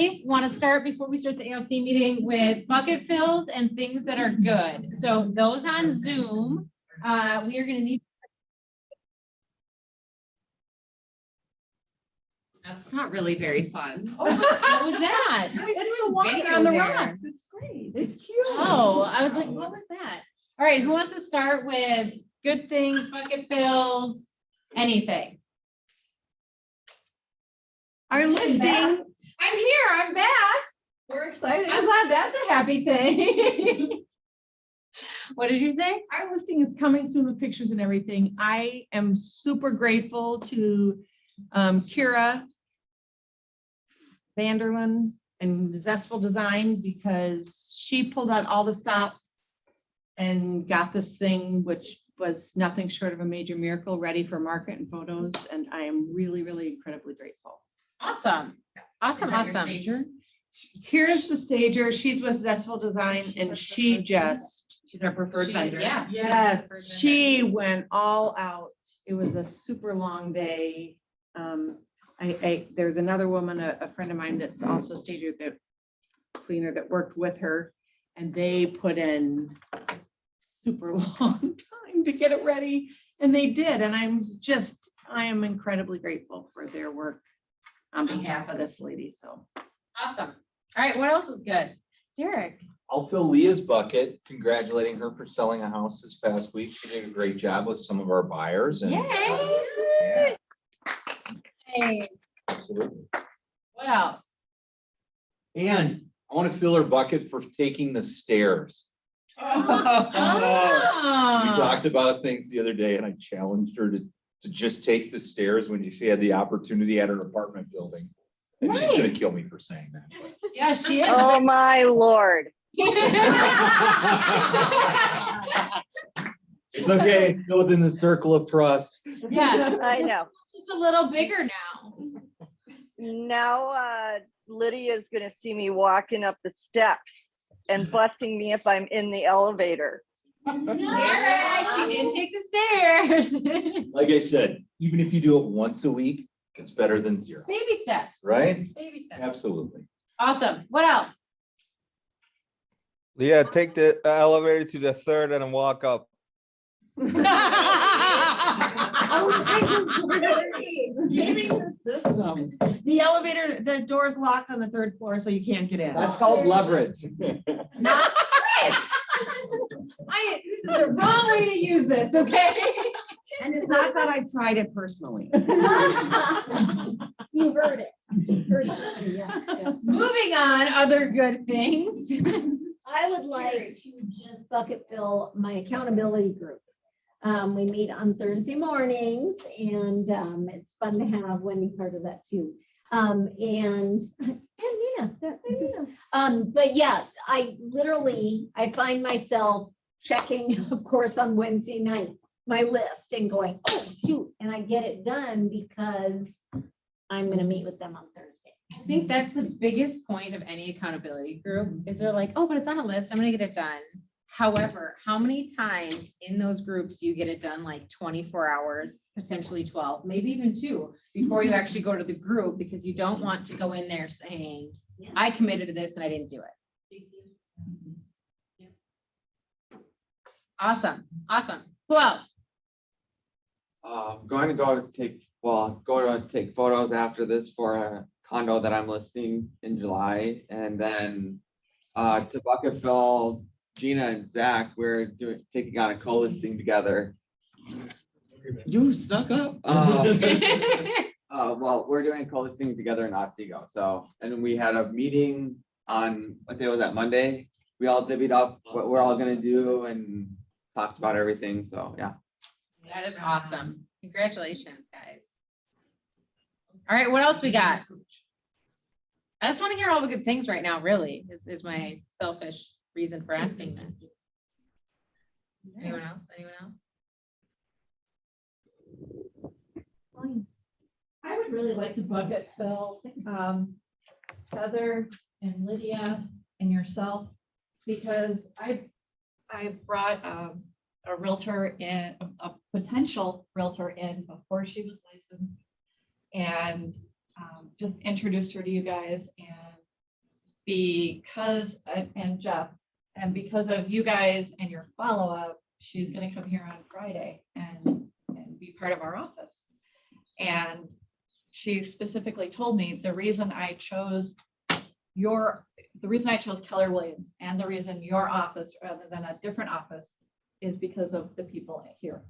I want to start before we start the ALC meeting with bucket fills and things that are good. So those on Zoom, we are going to need. That's not really very fun. Oh, what was that? It's a walk video on the there. rocks. It's great. It's cute. Oh, I was like, what was that? All right, who wants to start with good things, bucket fills, anything? Our listing. I'm here, I'm back. We're excited. I'm glad that's a happy thing. What did you say? Our listing is coming soon with pictures and everything. I am super grateful to Kira Vanderland and Zestful Design because she pulled out all the stops and got this thing, which was nothing short of a major miracle, ready for market and photos. And I am really, really incredibly grateful. Awesome. Awesome, awesome. Kira's the stager. She's with Zestful Design and she's our preferred vendor. Yeah. yes, she went all out. It was a super long day. There's another woman, a friend of mine that's also a stager, that cleaner that worked with her, and they put in super long time to get it ready, and they did. And I am incredibly grateful for their work on behalf of this lady. So Awesome. All right, what else is good? Derek. I'll fill Leah's bucket, congratulating her for selling a house this past week. She did a great job with some of our buyers. And, Yay! yeah, Hey. absolutely. What else? And I want to fill her bucket for taking the stairs. We Oh. talked about things the other day and I challenged her to just take the stairs when she had the opportunity at her apartment building. And she's going to kill me for saying that. Yeah, she is. Oh, my Lord. It's okay. Go within the circle of trust. Yeah, I know. just a little bigger now. Now Lydia's going to see me walking up the steps and busting me if I'm in the elevator. Derek, she didn't take the stairs. Like I said, even if you do it once a week, it's better than zero, Baby steps. right? Baby steps. Absolutely. Awesome. What else? Yeah, take the elevator to the third and walk up. the elevator, the door's locked on the third floor, so you can't get in. That's called leverage. Not this is the wrong way to use this, okay? And it's not that I've tried it personally. You heard it. Heard it, yeah. Moving on, other good things. I would like to just bucket fill my accountability group. We meet on Thursday mornings and it's fun to have Wendy part of that too. And Nina. But yeah, I find myself checking, of course, on Wednesday night, my list and going, oh, shoot, and I get it done because I'm going to meet with them on Thursday. I think that's the biggest point of any accountability group is they're like, oh, but it's on a list. I'm going to get it done. However, how many times in those groups do you get it done like 24 hours, potentially 12, maybe even 2 before you actually go to the group because you don't want to go in there saying, I committed to this and I didn't do it. Awesome. Awesome. Who else? Going to take photos after this for a condo that I'm listing in July, and then to bucket fill, Gina and Zach, we're taking on a co-listing together. You suck up. Well, we're doing a co-listing together in Otsego. So, and we had a meeting on, what day was that, Monday? We all divvied up what we're all gonna do and talked about everything. So, yeah. That is awesome. Congratulations, guys. All right, what else we got? I just want to hear all the good things right now, really, is my selfish reason for asking this. Anyone else? Anyone else? I would really like to bucket fill Heather and Lydia and yourself, because I brought a realtor in, a potential realtor in before she was licensed, and just introduced her to you guys, and because, and Jeff, and because of you guys and your follow-up, she's gonna come here on Friday and be part of our office. And she specifically told me the reason I chose Keller Williams and the reason your office rather than a different office is because of the people here.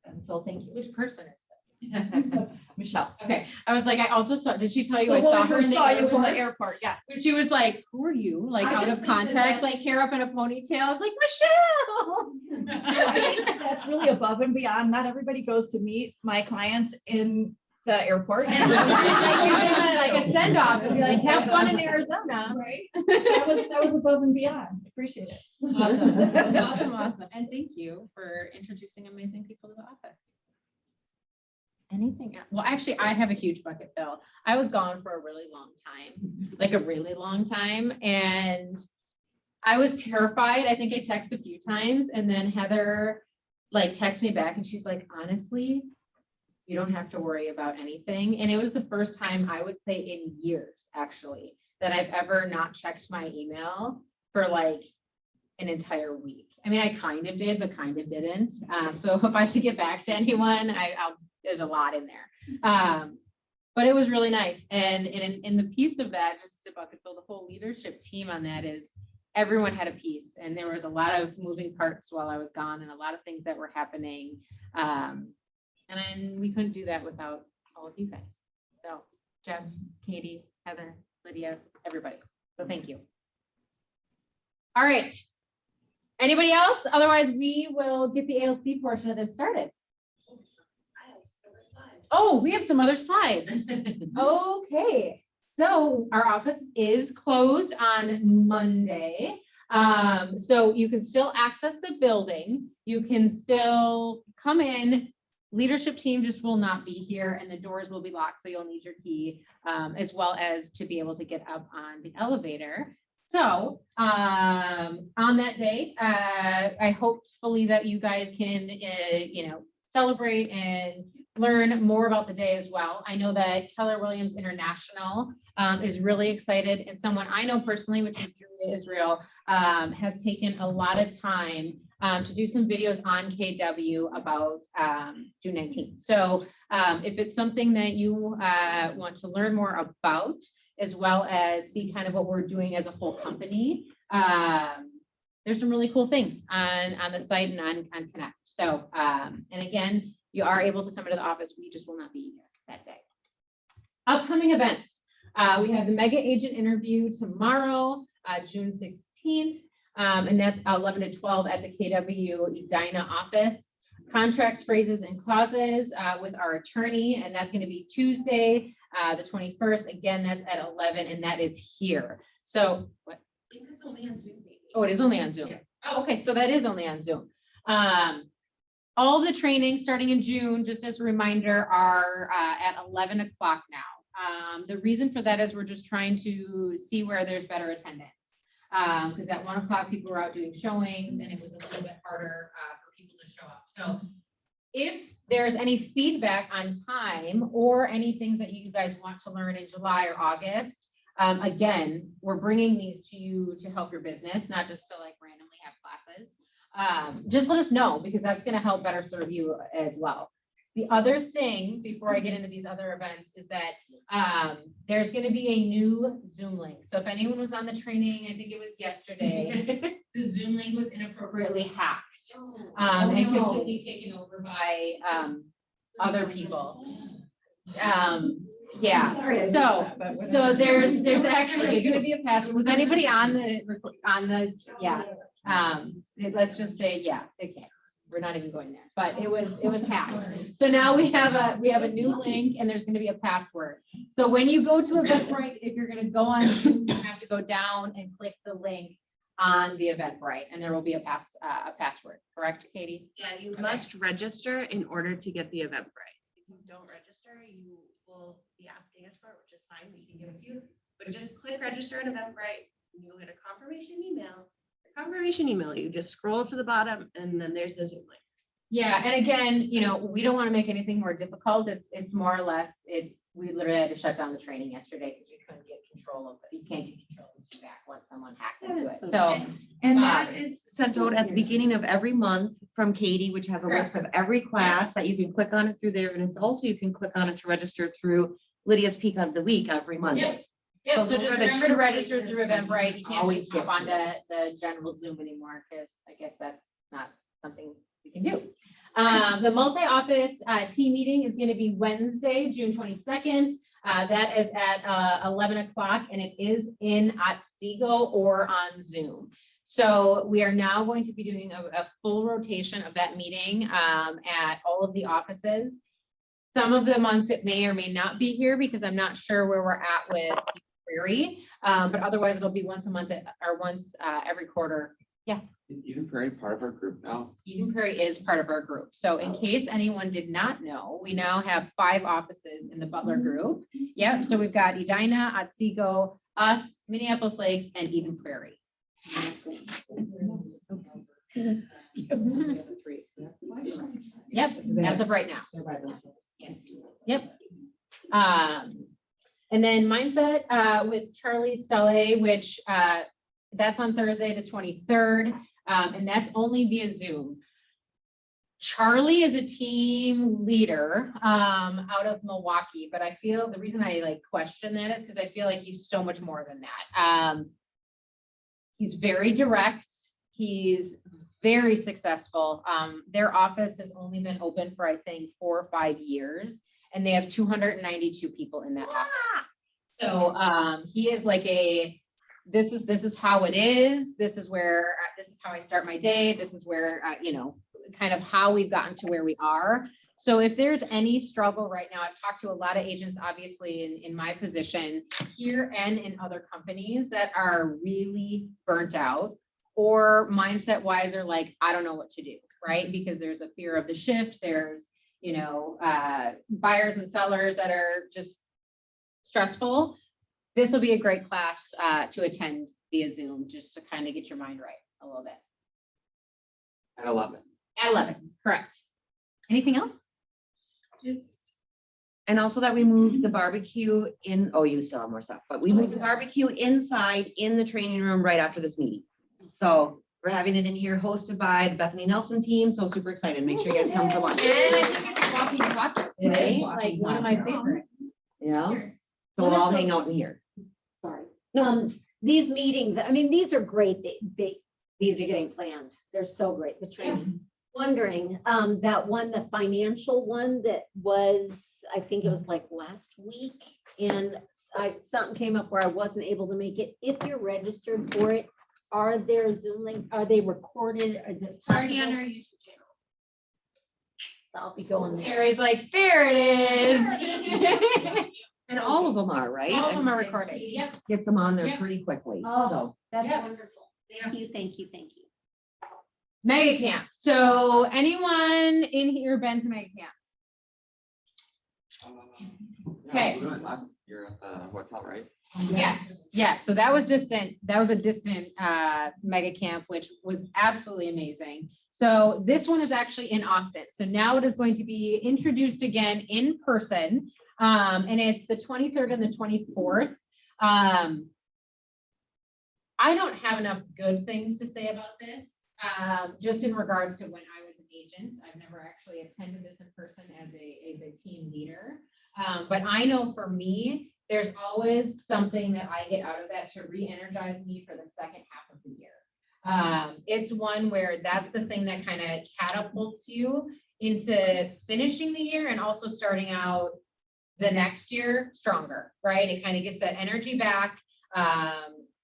And so thank you. Which person is this? Michelle. Okay, I was like, I also saw, did she tell you The I saw woman her who in the saw you in the airport? airport, yeah. But she was like, who are you? Like I out just of think that context, that's- like hair up in a ponytail. I was like, I think that that's really above and beyond. Not everybody goes to meet my clients in the airport. Michelle. Like a send off and be like, have fun in Arizona. Right? That was above and beyond. Appreciate it. Awesome, awesome. And thank you for introducing amazing people to the office. Anything else? Well, actually, I have a huge bucket bill. I was gone for a really long time, like a really long time. And I was terrified. I think I texted a few times and then Heather like texted me back and she's like, honestly, you don't have to worry about anything. And it was the first time I would say in years, actually, that I've ever not checked my email for like an entire week. I mean, I kind of did, but kind of didn't. So if I have to get back to anyone, there's a lot in there. But it was really nice. And in the piece of that, just to bucket fill, the whole leadership team on that is everyone had a piece. And there was a lot of moving parts while I was gone and a lot of things that were happening. And then we couldn't do that without all of you guys. So Jeff, Katie, Heather, Lydia, everybody. So thank you. All right. Anybody else? Otherwise, we will get the ALC portion of this started. Oh, we have some other slides. Okay. So our office is closed on Monday. So you can still access the building. You can still come in. Leadership team just will not be here and the doors will be locked. So you'll need your key as well as to be able to get up on the elevator. So on that day, I hopefully that you guys can, celebrate and learn more about the day as well. I know that Keller Williams International is really excited, and someone I know personally, which is Julia Israel, has taken a lot of time to do some videos on KW about June 19th. So if it's something that you want to learn more about, as well as see kind of what we're doing as a whole company, there's some really cool things on the site and on Connect. So, and again, you are able to come into the office. We just will not be here that day. Upcoming events. We have the mega agent interview tomorrow, June 16th, and that's 11 to 12 at the KW Edina office. Contracts, phrases, and clauses with our attorney, and that's going to be Tuesday, the 21st. Again, that's at 11, and that is here. So, what? I think it's only on Zoom, maybe. Oh, it is only on Zoom. Yeah. Oh, okay, so that is only on Zoom. All the trainings starting in June, just as a reminder, are at 11 o'clock now. The reason for that is we're just trying to see where there's better attendance. Because at 1 o'clock, people were out doing showings and it was a little bit harder for people to show up. So if there's any feedback on time or any things that you guys want to learn in July or August, again, we're bringing these to you to help your business, not just to like randomly have classes. Just let us know because that's going to help better serve you as well. The other thing before I get into these other events is that there's going to be a new Zoom link. So if anyone was on the training, I think it was yesterday, the Zoom link was inappropriately hacked and completely taken over by other people. Yeah, so there's actually going to be a password. Was anybody on the yeah? Let's just say, yeah, okay. We're not even going there, but it was hacked. So now we have a new link and there's going to be a password. So when you go to Eventbrite, if you're going to go on Zoom, you have to go down and click the link on the Eventbrite and there will be a password, correct, Katie? Yeah, you must register in order to get the Eventbrite. If you don't register, you will be asking us for it, which is fine. We can give it to you. But just click register in Eventbrite and you'll get a confirmation email. You just scroll to the bottom and then there's the Zoom link. Yeah, and again, we don't want to make anything more difficult. It's more or less we literally had to shut down the training yesterday because we couldn't get control of it. You can't get control of the feedback. someone hacked into it. So And that is sent out at the beginning of every month from Katie, which has a list of every class that you can click on it through there. And it's also, you can click on it to register through Lydia's Peak of the Week every Monday. yeah, so those just are the remember to two register ways through Eventbrite. You can't always just hop get onto to the general Zoom anymore because I guess that's not something we can do. The multi-office team meeting is going to be Wednesday, June 22nd. That is at 11 o'clock and it is in Otsego or on Zoom. So we are now going to be doing a full rotation of that meeting at all of the offices. Some of the months it may or may not be here because I'm not sure where we're at with Prairie. But otherwise it'll be once a month or once every quarter. Yeah. Is Eden Prairie part of our group now? Eden Prairie is part of our group. So in case anyone did not know, we now have 5 offices in the Butler group. Yep. So we've got Edina, Otsego, us, Minneapolis Lakes, and Eden Prairie. Yep, as of right now. Yep. And then Mindset with Charlie Stelle, which that's on Thursday, the 23rd. And that's only via Zoom. Charlie is a team leader out of Milwaukee, but I feel the reason I like question that is because I feel like he's so much more than that. He's very direct. He's very successful. Their office has only been open for, I think, 4 or 5 years, and they have 292 people in that office. So he is like this is how it is. This is where, this is how I start my day. This is where, you know, kind of how we've gotten to where we are. So if there's any struggle right now, I've talked to a lot of agents, obviously in my position here and in other companies that are really burnt out or mindset wise are like, I don't know what to do, right? Because there's a fear of the shift. There's, you know, buyers and sellers that are just stressful. This will be a great class to attend via Zoom, just to kind of get your mind right a little bit. At 11. At 11, correct. Anything else? And also that we moved the barbecue in, oh, you still have more stuff, but we moved the barbecue inside in the training room right after this meeting. So we're having it in here hosted by the Bethany Nelson team. So super excited. Make sure you guys come to watch. And I think it's walking chocolates, It is right? walking Like one of my favorites. Yeah. So we'll all hang out in here. Sorry. These meetings, I mean, these are great. These are getting planned. They're so great, the training. Wondering, that one, the financial one that was, I think it was like last week. And something came up where I wasn't able to make it. If you're registered for it, are there Zoom link, are they recorded? Is it Already on possible? our YouTube channel. I'll be going there. Terry's like, there it is. And all of them are, right? All of them are It recorded. Yep. Gets them on there Yep. pretty quickly. Oh. So That's Yeah. wonderful. Thank you, thank you, thank you. Mega Camp. So anyone in here been to Mega Camp? Okay. We went last year at the hotel, right? Yes, yes. So that was distant. That was a distant mega camp, which was absolutely amazing. So this one is actually in Austin. So now it is going to be introduced again in person. And it's the 23rd and the 24th. I don't have enough good things to say about this, just in regards to when I was an agent. I've never actually attended this in person as a team leader. But I know for me, there's always something that I get out of that to re-energize me for the second half of the year. It's one where that's the thing that kind of catapults you into finishing the year and also starting out the next year stronger, right? It kind of gets that energy back.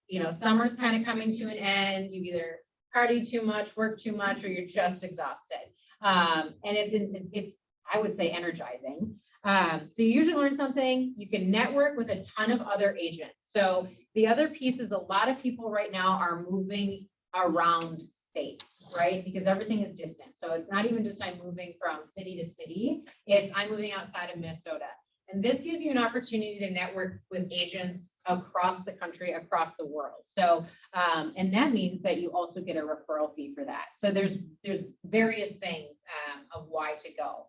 You know, summer's kind of coming to an end. You either party too much, work too much, or you're just exhausted. And it's, I would say, energizing. So you usually learn something. You can network with a ton of other agents. So the other piece is a lot of people right now are moving around states, right? Because everything is distant. So it's not even just I'm moving from city to city. It's I'm moving outside of Minnesota. And this gives you an opportunity to network with agents across the country, across the world. So, and that means that you also get a referral fee for that. So there's various things of why to go.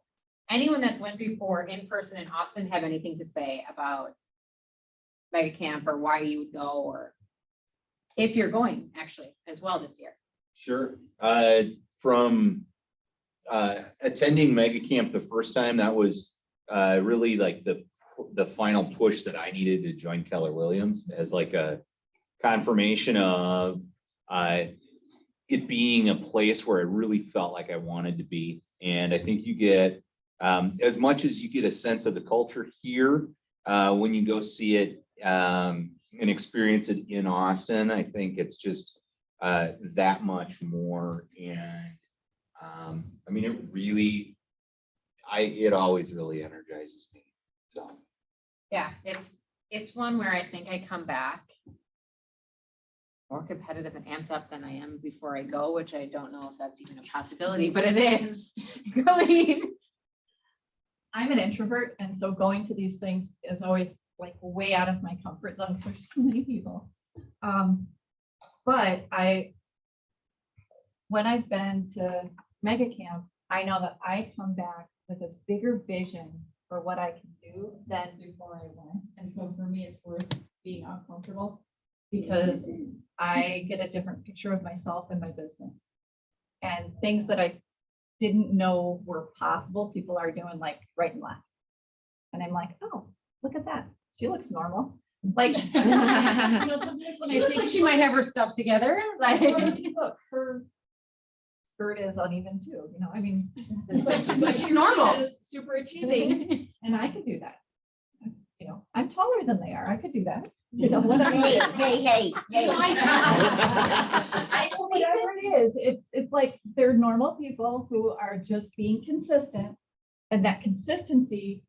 Anyone that's went before in person in Austin have anything to say about Mega Camp or why you would go or? If you're going actually as well this year. Sure. From attending Mega Camp the first time, that was really like the final push that I needed to join Keller Williams as like a confirmation of it being a place where I really felt like I wanted to be. And I think you get, as much as you get a sense of the culture here, when you go see it and experience it in Austin, I think it's just that much more. And I mean, it always really energizes me. So. Yeah, it's one where I think I come back more competitive and amped up than I am before I go, which I don't know if that's even a possibility, but it is. Really. I'm an introvert, and so going to these things is always like way out of my comfort zone. 'Cause there's so many people. But when I've been to Mega Camp, I know that I come back with a bigger vision for what I can do than before I went. And so for me, it's worth being uncomfortable because I get a different picture of myself and my business. And things that I didn't know were possible, people are doing like right and left. And I'm like, oh, look at that. She looks normal. Like, you know, sometimes when She I looks think like she might have her stuff together. Like, look, her skirt is uneven too, you know, I mean. But she's normal. She's super achieving, and I could do that. You know, I'm taller than they are. I could do that. You know, whatever it is. Hey. Whatever it is, it's like they're normal people who are just being consistent, and that consistency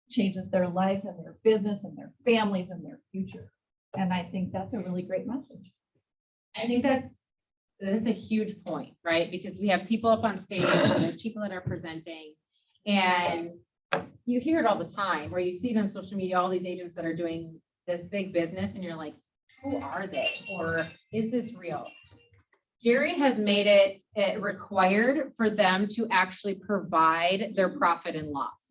changes their lives and their business and their families and their future. And I think that's a really great message. I think that's a huge point, right? Because we have people up on stage and there's people that are presenting, and you hear it all the time, or you see it on social media, all these agents that are doing this big business, and you're like, who are they? Or is this real? Gary has made it required for them to actually provide their profit and loss.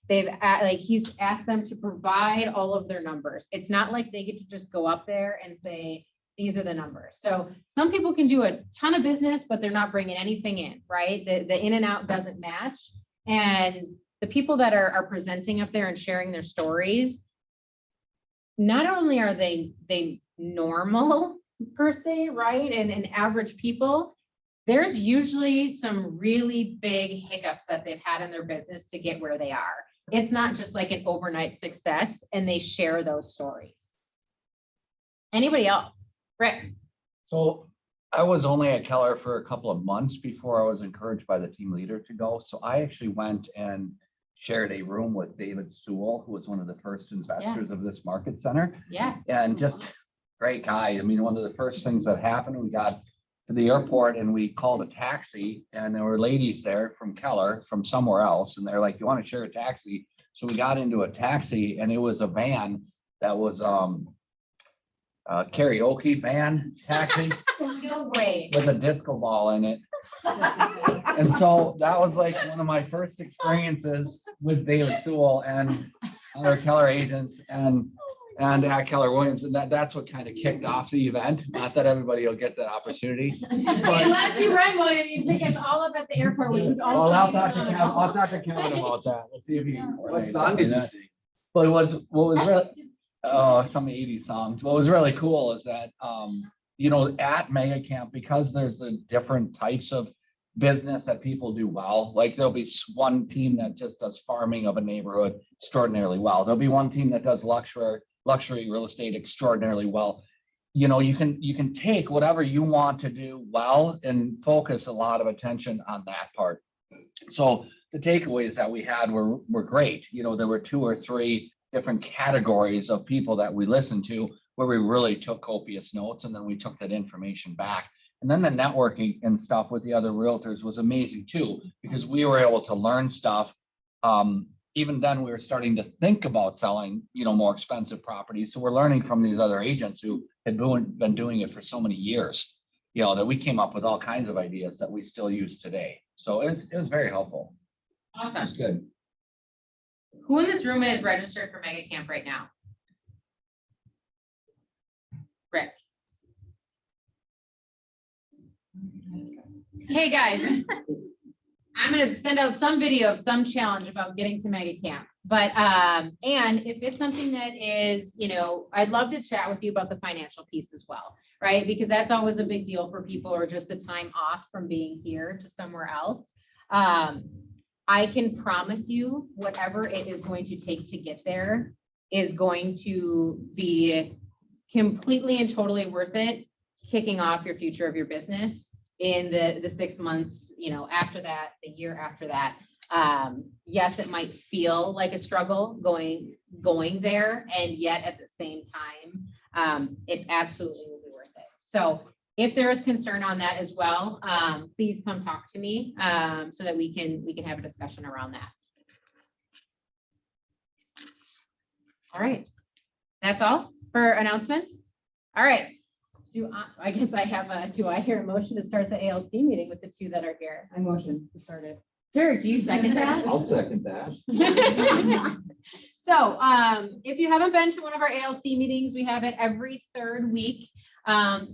He's asked them to provide all of their numbers. It's not like they get to just go up there and say, these are the numbers. So some people can do a ton of business, but they're not bringing anything in, right? The in and out doesn't match. And the people that are presenting up there and sharing their stories, not only are they normal per se, right? And average people, there's usually some really big hiccups that they've had in their business to get where they are. It's not just like an overnight success, and they share those stories. Anybody else? Rick? So I was only at Keller for a couple of months before I was encouraged by the team leader to go. So I actually went and shared a room with David Sewell, who was one of the first investors of this market center. Yeah. And just great guy. I mean, one of the first things that happened, we got to the airport and we called a taxi, and there were ladies there from Keller from somewhere else. And they're like, you want to share a taxi? So we got into a taxi, and it was a van that was karaoke van taxi No way. with a disco ball in it. And so that was like one of my first experiences with David Sewell and other Keller agents and at Keller Williams. And that's what kind of kicked off the event. Not that everybody will get that opportunity. But Unless you run one and you pick us all up at the airport. I'll talk to Kevin about that. We'll see if he. What song did you sing? But what was really, some 80s songs. What was really cool is that, you know, at Mega Camp, because there's the different types of business that people do well, like there'll be one team that just does farming of a neighborhood extraordinarily well. There'll be one team that does luxury real estate extraordinarily well. You know, you can take whatever you want to do well and focus a lot of attention on that part. So the takeaways that we had were great. You know, there were 2 or 3 different categories of people that we listened to where we really took copious notes, and then we took that information back. And then the networking and stuff with the other realtors was amazing too, because we were able to learn stuff. Even then we were starting to think about selling, you know, more expensive properties. So we're learning from these other agents who had been doing it for so many years, you know, that we came up with all kinds of ideas that we still use today. So it was very helpful. Awesome. It's good. Who in this room is registered for Mega Camp right now? Rick. Hey, guys. I'm gonna send out some video of some challenge about getting to Mega Camp. But, and if it's something that is, I'd love to chat with you about the financial piece as well, right? Because that's always a big deal for people, or just the time off from being here to somewhere else. I can promise you, whatever it is going to take to get there is going to be completely and totally worth it, kicking off your future of your business in the 6 months, after that, the year after that. Yes, it might feel like a struggle going there, and yet at the same time, it absolutely will be worth it. So if there is concern on that as well, please come talk to me, so that we can have a discussion around that. All right, that's all for announcements. All right. I guess I have do I hear a motion to start the ALC meeting with the two that are here? I motion to start it. Derek, do you second that? I'll second that. So, if you haven't been to one of our ALC meetings, we have it every third week.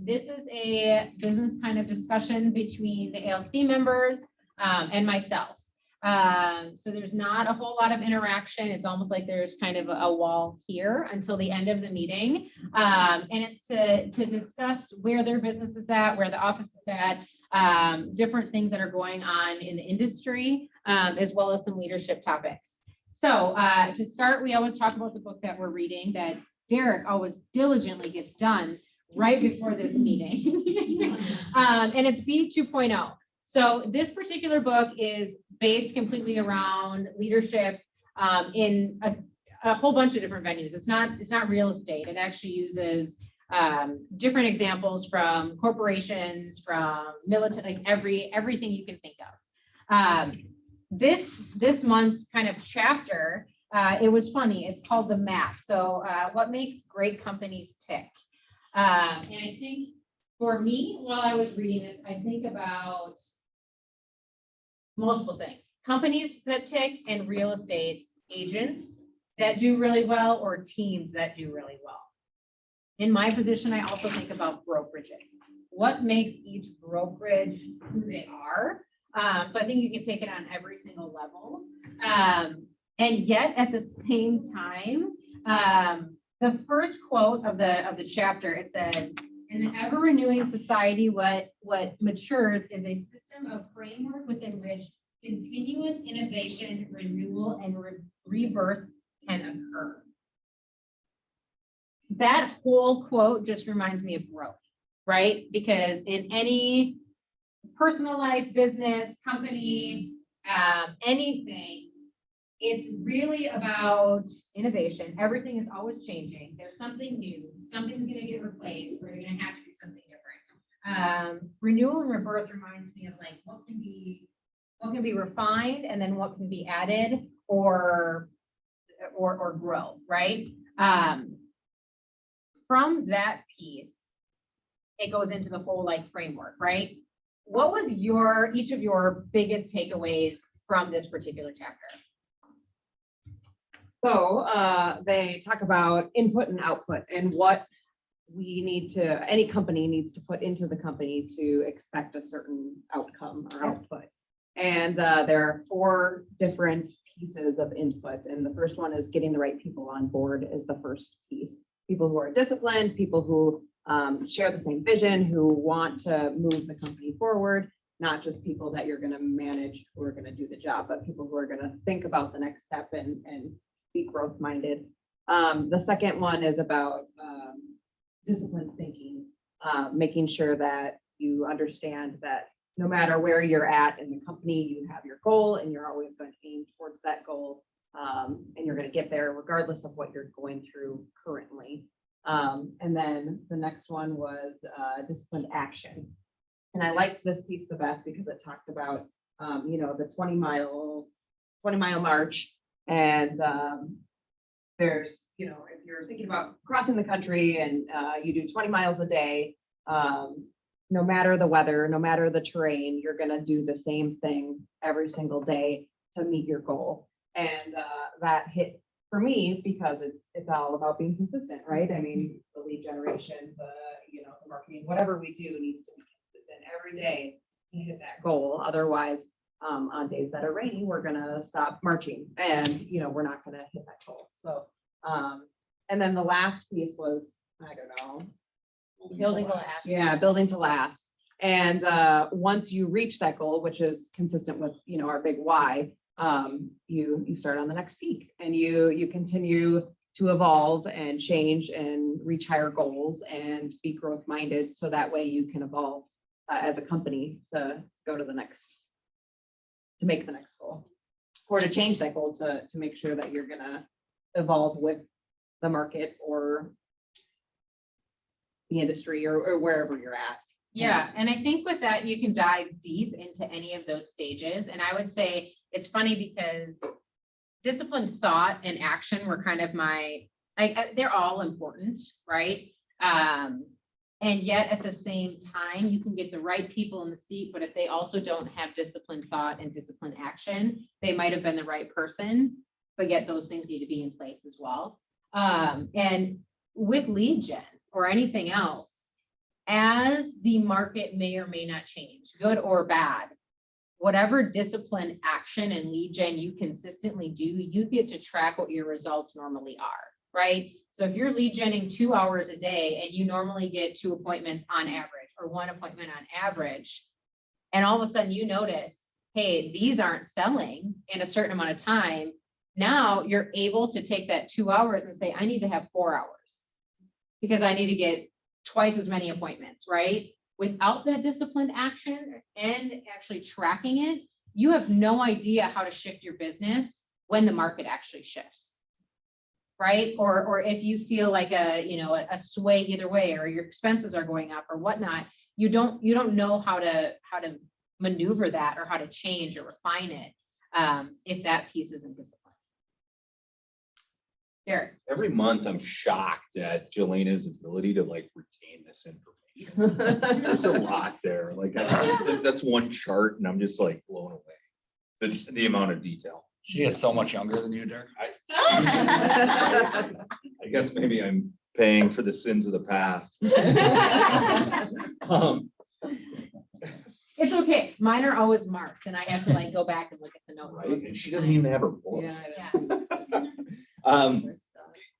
This is a business kind of discussion between the ALC members, and myself. So there's not a whole lot of interaction. It's almost like there's kind of a wall here until the end of the meeting. And it's to discuss where their business is at, where the office is at, different things that are going on in the industry, as well as some leadership topics. So to start, we always talk about the book that we're reading that Derek always diligently gets done right before this meeting. And it's B 2.0. So this particular book is based completely around leadership in a whole bunch of different venues. It's not real estate. It actually uses different examples from corporations, from military, like everything you can think of. This month's kind of chapter, it was funny. It's called The Map. So what makes great companies tick? And I think for me, while I was reading this, I think about multiple things. Companies that tick, and real estate agents that do really well, or teams that do really well. In my position, I also think about brokerages. What makes each brokerage who they are? So I think you can take it on every single level. And yet at the same time, the first quote of the chapter, it says, "In the ever-renewing society, what matures is a system of framework within which continuous innovation, renewal, and rebirth can occur." That whole quote just reminds me of growth, right? Because in any personal life, business, company, anything, it's really about innovation. Everything is always changing. There's something new. Something's going to get replaced, or you're going to have to do something different. Renewal and rebirth reminds me of like what can be refined, and then what can be added or grow, right? From that piece, it goes into the whole like framework, right? What was each of your biggest takeaways from this particular chapter? So they talk about input and output, and what any company needs to put into the company to expect a certain outcome or output. And there are 4 different pieces of input. And the first one is getting the right people on board is the first piece. People who are disciplined, people who share the same vision, who want to move the company forward, not just people that you're going to manage who are going to do the job, but people who are going to think about the next step and be growth minded. The second one is about disciplined thinking, making sure that you understand that no matter where you're at in the company, you have your goal and you're always going to aim towards that goal. And you're going to get there regardless of what you're going through currently. And then the next one was disciplined action. And I liked this piece the best because it talked about, the 20-mile march. And there's, if you're thinking about crossing the country and you do 20 miles a day, no matter the weather, no matter the terrain, you're going to do the same thing every single day to meet your goal. And that hit for me because it's all about being consistent, right? I mean, the lead generation, the marketing, whatever we do needs to be consistent every day. to hit that goal. Otherwise, on days that are rainy, we're gonna stop marching and, we're not gonna hit that goal. So, and then the last piece was, I don't know. Building to last. Yeah, building to last. And once you reach that goal, which is consistent with, our big why, you start on the next peak and you continue to evolve and change and reach higher goals and be growth minded. So that way you can evolve as a company to go to the next, to make the next goal or to change that goal to make sure that you're gonna evolve with the market or the industry or wherever you're at. Yeah, and I think with that, you can dive deep into any of those stages. And I would say it's funny because discipline, thought, and action were kind of they're all important, right? And yet at the same time, you can get the right people in the seat, but if they also don't have disciplined thought and disciplined action, they might have been the right person, but yet those things need to be in place as well. And with lead gen or anything else, as the market may or may not change, good or bad, whatever disciplined action and lead gen you consistently do, you get to track what your results normally are, right? So if you're lead genning 2 hours a day and you normally get 2 appointments on average or 1 appointment on average, and all of a sudden you notice, hey, these aren't selling in a certain amount of time, now you're able to take that 2 hours and say, I need to have 4 hours because I need to get twice as many appointments, right? Without that disciplined action and actually tracking it, you have no idea how to shift your business when the market actually shifts, right? Or if you feel like a sway either way, or your expenses are going up or whatnot, you don't know how to maneuver that or how to change or refine it if that piece isn't disciplined. Derek. Every month I'm shocked at Jelena's ability to retain this information. There's a lot there. That's one chart and I'm just blown away. The amount of detail. She is so much younger than you, Derek. I guess maybe I'm paying for the sins of the past. It's okay. Mine are always marked and I have to go back and look at the notes. Right? And she doesn't even have her book. Yeah.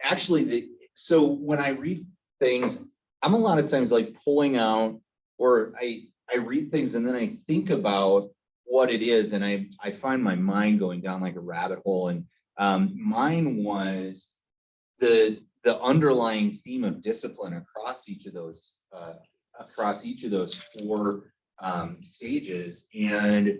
Actually, so when I read things, I'm a lot of times pulling out, or I read things and then I think about what it is, and I find my mind going down like a rabbit hole. And mine was the underlying theme of discipline across each of those 4 stages, and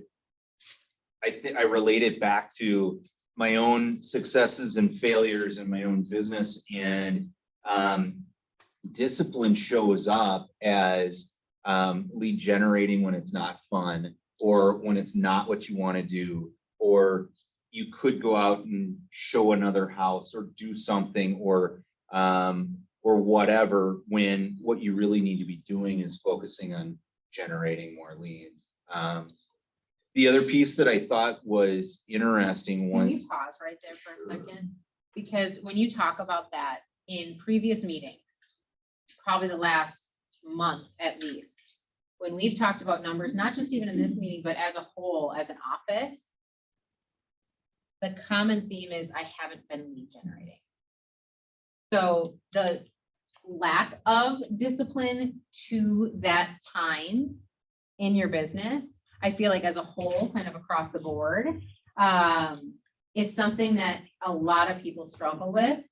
I relate it back to my own successes and failures in my own business. And discipline shows up as lead generating when it's not fun, or when it's not what you want to do, or you could go out and show another house or do something or whatever, when what you really need to be doing is focusing on generating more leads. The other piece that I thought was interesting Can was. you pause right there for a second? Because when you talk about that in previous meetings, probably the last month at least, when we've talked about numbers, not just even in this meeting, but as a whole, as an office, the common theme is I haven't been lead generating. So the lack of discipline to that time in your business, I feel like as a whole, kind of across the board, is something that a lot of people struggle with.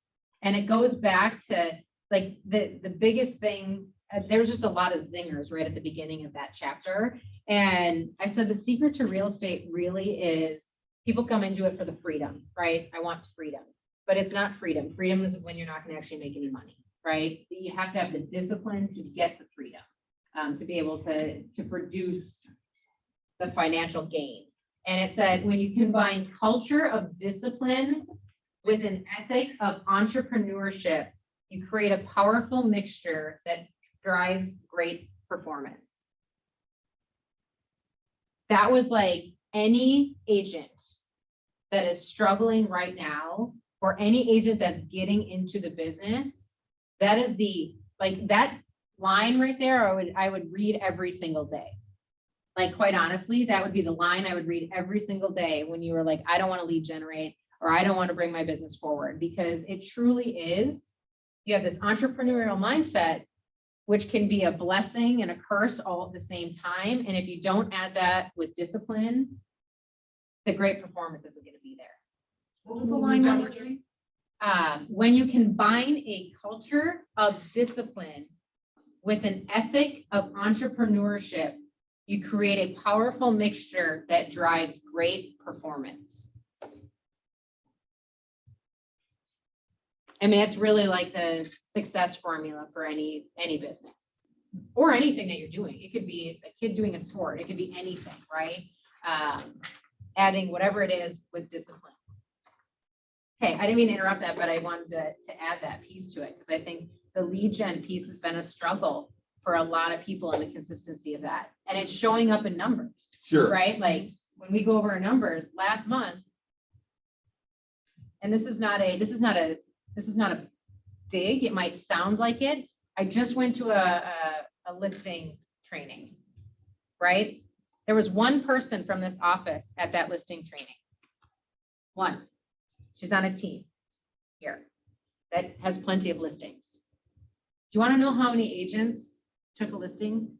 And it goes back to the biggest thing. There's just a lot of zingers right at the beginning of that chapter. And I said, the secret to real estate really is people come into it for the freedom, right? I want freedom, but it's not freedom. Freedom is when you're not going to actually make any money, right? You have to have the discipline to get the freedom, to be able to produce the financial gain. And it said, when you combine culture of discipline with an ethic of entrepreneurship, you create a powerful mixture that drives great performance. That was any agent that is struggling right now, or any agent that's getting into the business, that is that line right there, I would read every single day. Like, quite honestly, that would be the line I would read every single day when you were like, I don't want to lead generate, or I don't want to bring my business forward, because it truly is. You have this entrepreneurial mindset, which can be a blessing and a curse all at the same time. And if you don't add that with discipline, the great performance isn't going to be there. What was the line number? When you combine a culture of discipline with an ethic of entrepreneurship, you create a powerful mixture that drives great performance. I mean, it's really like the success formula for any business or anything that you're doing. It could be a kid doing a sport. It could be anything, right? Adding whatever it is with discipline. Okay, I didn't mean to interrupt that, but I wanted to add that piece to it, because I think the lead gen piece has been a struggle for a lot of people in the consistency of that. And it's showing up in numbers. Sure. Right? Like when we go over our numbers last month, and this is not a dig, it might sound like it. I just went to a listing training, right? There was one person from this office at that listing training. One. She's on a team here that has plenty of listings. Do you want to know how many agents took a listing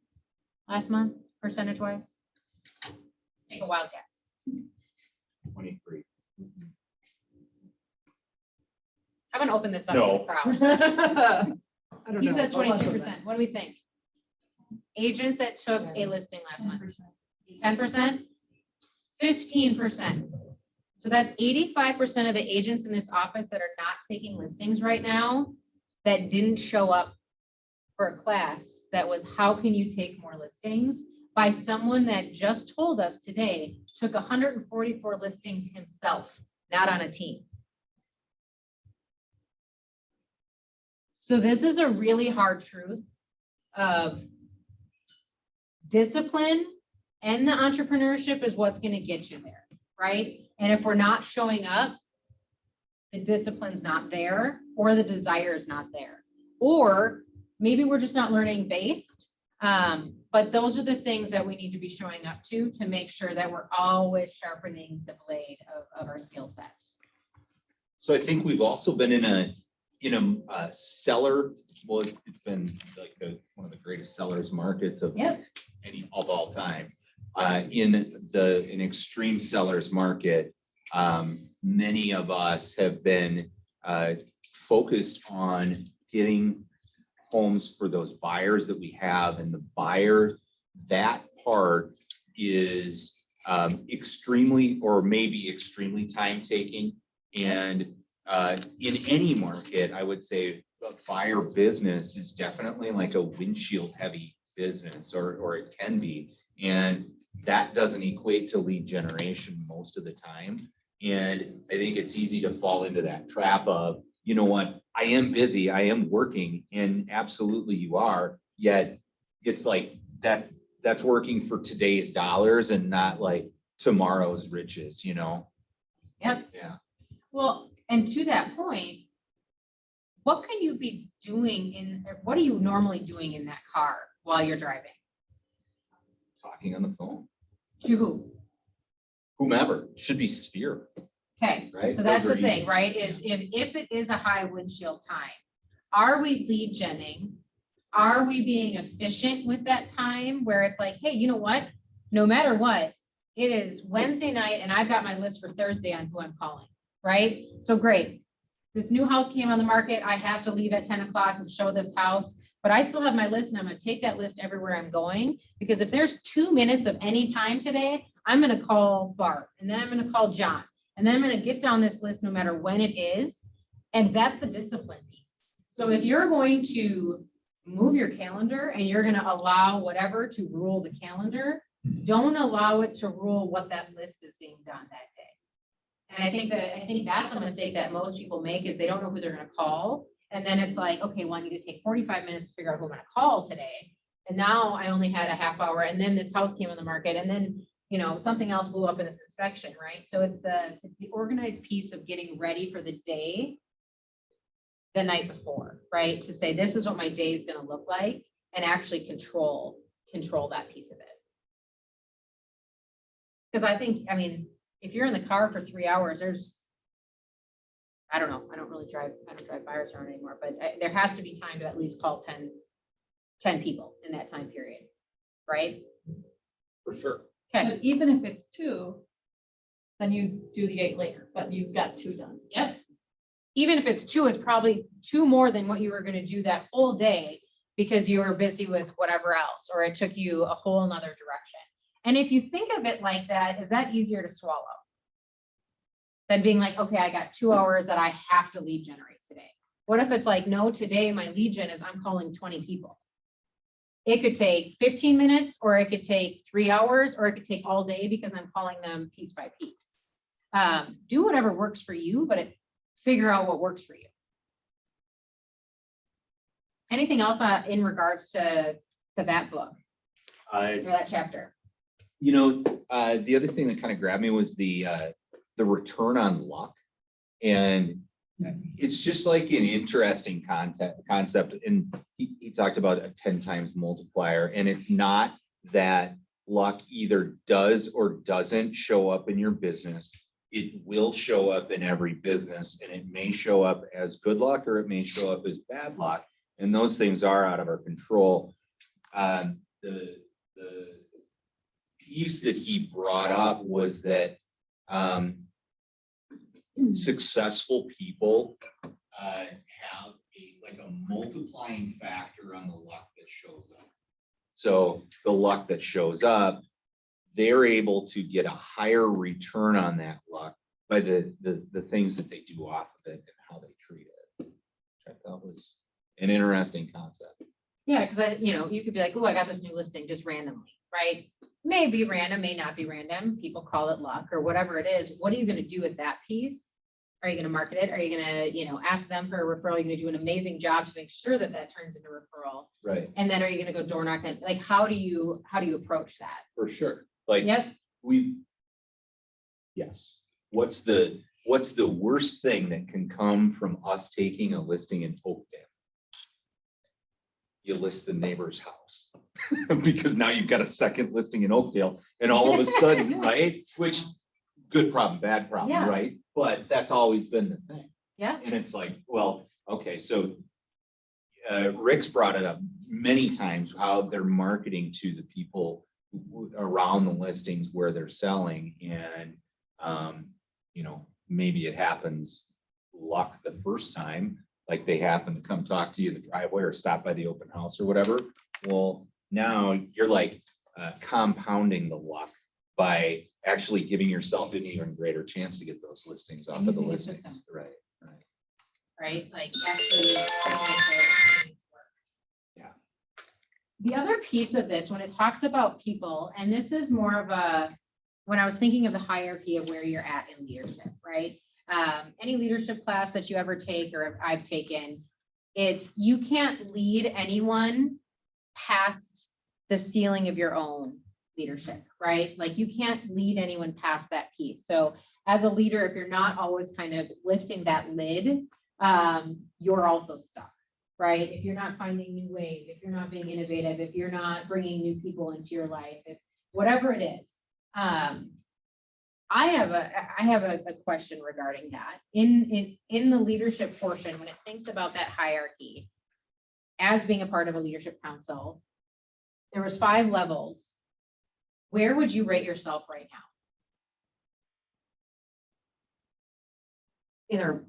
last month, percentage wise? Take a wild guess. 23. I'm gonna open this up No. to the crowd. I don't He know. says 22%. What do we think? Agents that took a listing last month. 10%? 15%. So that's 85% of the agents in this office that are not taking listings right now that didn't show up for a class that was, how can you take more listings, by someone that just told us today took 144 listings himself, not on a team. So this is a really hard truth of discipline, and the entrepreneurship is what's going to get you there, right? And if we're not showing up, the discipline's not there, or the desire is not there, or maybe we're just not learning based. But those are the things that we need to be showing up to make sure that we're always sharpening the blade of our skill sets. So I think we've also been in a seller, well, it's been like one of the greatest sellers markets of all time. In an extreme sellers market, many of us have been focused on getting homes for those buyers that we have, and the buyer, that part is extremely, or maybe extremely time taking. And in any market, I would say the buyer business is definitely like a windshield heavy business, or it can be. And that doesn't equate to lead generation most of the time. And I think it's easy to fall into that trap of, you know what, I am busy, I am working, and absolutely you are, yet it's like that's working for today's dollars and not like tomorrow's riches, you know? Yep. Yeah. Well, and to that point, what can you be doing what are you normally doing in that car while you're driving? Talking on the phone. To who? Whomever, should be Sphere. Okay, Right? so that's Those the are thing, easy. right? Is if it is a high windshield time, are we lead genning? Are we being efficient with that time where it's like, hey, you know what? No matter what, it is Wednesday night and I've got my list for Thursday on who I'm calling, right? So great. This new house came on the market. I have to leave at 10 o'clock and show this house, but I still have my list and I'm going to take that list everywhere I'm going, because if there's 2 minutes of any time today, I'm going to call Barb, and then I'm going to call John, and then I'm going to get down this list no matter when it is. And that's the discipline piece. So if you're going to move your calendar and you're going to allow whatever to rule the calendar, don't allow it to rule what that list is being done that day. And I think that's a mistake that most people make, is they don't know who they're going to call. And then it's like, okay, well, I need to take 45 minutes to figure out who I'm going to call today. And now I only had a half hour, and then this house came on the market, and then, you know, something else blew up in this inspection, right? So it's the organized piece of getting ready for the day the night before, right? To say, this is what my day is going to look like, and actually control that piece of it. Cause I think, I mean, if you're in the car for 3 hours, I don't know, I don't drive buyers around anymore, but there has to be time to at least call 10 people in that time period, right? For sure. Okay, But even if it's 2, then you do the 8 later, but you've got 2 done. yep. Even if it's 2, it's probably 2 more than what you were gonna do that whole day because you were busy with whatever else, or it took you a whole nother direction. And if you think of it like that, is that easier to swallow? Than being like, okay, I got 2 hours that I have to lead generate today. What if it's like, no, today my lead gen is I'm calling 20 people. It could take 15 minutes, or it could take 3 hours, or it could take all day because I'm calling them piece by piece. Do whatever works for you, but figure out what works for you. Anything else in regards to that book or that chapter? You know, the other thing that kind of grabbed me was the return on luck. And it's just like an interesting concept. And he talked about a 10 times multiplier. And it's not that luck either does or doesn't show up in your business. It will show up in every business, and it may show up as good luck or it may show up as bad luck. And those things are out of our control. The piece that he brought up was that successful people have a multiplying factor on the luck that shows up. So the luck that shows up, they're able to get a higher return on that luck by the things that they do off of it and how they treat it. Which I thought was an interesting concept. Yeah, because you could be like, oh, I got this new listing just randomly, right? May be random, may not be random. People call it luck or whatever it is. What are you going to do with that piece? Are you going to market it? Are you going to, ask them for a referral? You're going to do an amazing job to make sure that turns into a referral. Right. And then are you going to go door knocking? Like, how do you approach that? For sure. Like, Yep. Yes. What's the worst thing that can come from us taking a listing in Oakdale? You list the neighbor's house because now you've got a second listing in Oakdale and all of a sudden, right? Which good problem, bad problem, Yeah. right? But that's always been the thing. Yeah. And it's like, well, okay, so Rick's brought it up many times, how they're marketing to the people around the listings where they're selling. And, maybe it happens luck the first time, like they happen to come talk to you in the driveway or stop by the open house or whatever. Well, now you're like compounding the luck by actually giving yourself an even greater chance to get those listings off of the Using a listings. system. Right. Like actually making things work. Yeah. The other piece of this, when it talks about people, and this is more of when I was thinking of the hierarchy of where you're at in leadership, right? Any leadership class that you ever take or I've taken, it's you can't lead anyone past the ceiling of your own leadership, right? Like you can't lead anyone past that piece. So as a leader, if you're not always kind of lifting that lid, you're also stuck, right? If you're not finding new ways, if you're not being innovative, if you're not bringing new people into your life, if whatever it is. I have a question regarding that. In the leadership portion, when it thinks about that hierarchy, as being a part of a leadership council, there was 5 levels. Where would you rate yourself right now? In our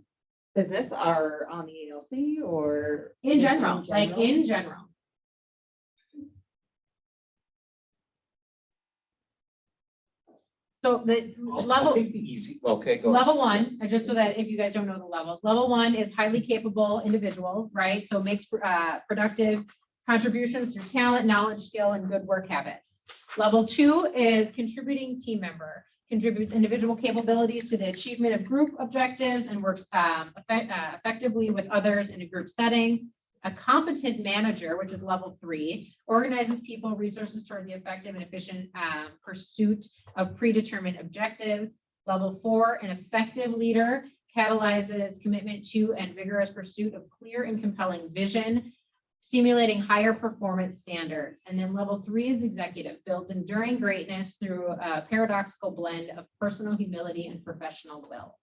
business or on the ALC or? In just general, like in general. So the I'll level, take the easy, okay, go ahead. level 1, just so that if you guys don't know the levels, level 1 is highly capable individual, right? So makes productive contributions through talent, knowledge, skill, and good work habits. Level 2 is contributing team member, contributes individual capabilities to the achievement of group objectives and works effectively with others in a group setting. A competent manager, which is level 3, organizes people, resources toward the effective and efficient pursuit of predetermined objectives. Level 4, an effective leader catalyzes commitment to and vigorous pursuit of clear and compelling vision. stimulating higher performance standards. And then level 3 is executive, built enduring greatness through a paradoxical blend of personal humility and professional will.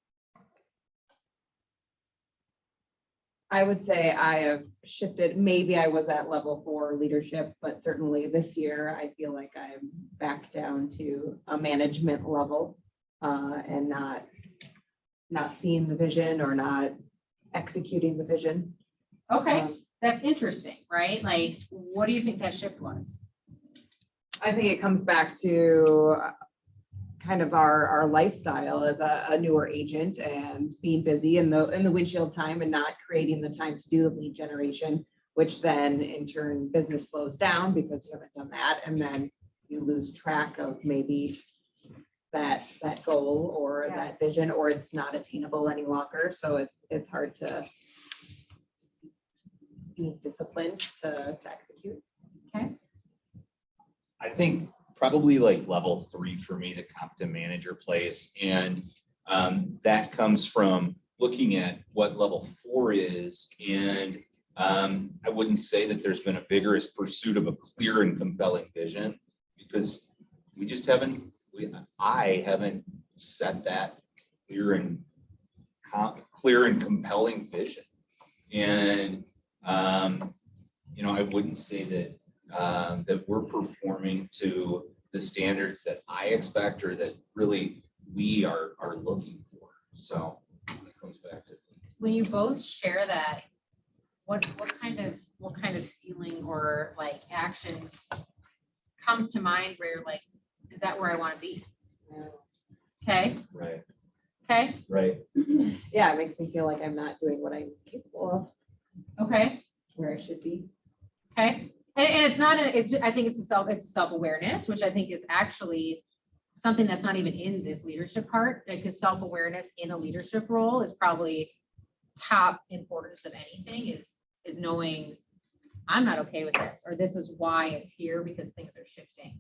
I would say I have shifted, maybe I was at level 4 leadership, but certainly this year, I feel like I'm back down to a management level and not seeing the vision or not executing the vision. Okay, that's interesting, right? Like, what do you think that shift was? I think it comes back to kind of our lifestyle as a newer agent and being busy in the windshield time and not creating the time to do the lead generation, which then in turn business slows down because you haven't done that. And then you lose track of maybe that goal or that vision, or it's not attainable any longer. So it's hard to be disciplined to execute. Okay. I think probably like level 3 for me, the competent manager place. And that comes from looking at what level 4 is. And I wouldn't say that there's been a vigorous pursuit of a clear and compelling vision, because we just haven't, I haven't set that clear and compelling vision. And, I wouldn't say that that we're performing to the standards that I expect or that really we are looking for. So it comes back to. When you both share that, what kind of feeling or like action comes to mind where you're like, is that where I want to be? Okay. Right. Okay. Right. Yeah, it makes me feel like I'm not doing what I'm capable of. Okay. Where I should be. Okay. And it's not, I think it's self-awareness, which I think is actually something that's not even in this leadership part, because self-awareness in a leadership role is probably top importance of anything is knowing I'm not okay with this, or this is why it's here because things are shifting.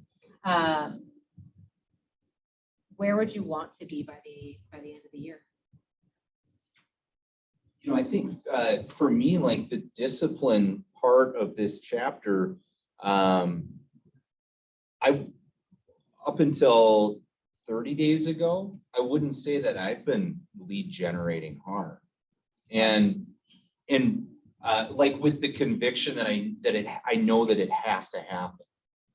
Where would you want to be by the end of the year? I think for me, like the discipline part of this chapter, up until 30 days ago, I wouldn't say that I've been lead generating hard. And like with the conviction that I know that it has to happen.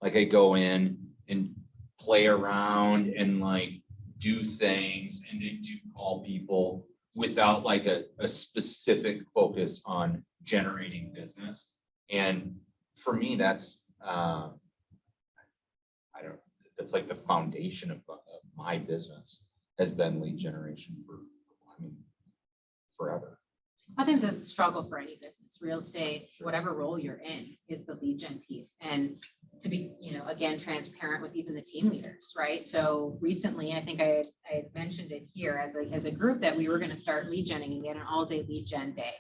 Like I go in and play around and like do things and they do call people without like a specific focus on generating business. And for me, that's that's like the foundation of my business has been lead generation for forever. I think that's a struggle for any business, real estate, whatever role you're in, is the lead gen piece. And to be, again, transparent with even the team leaders, right? So recently, I think I had mentioned it here as a group that we were going to start lead genning and get an all-day lead gen day.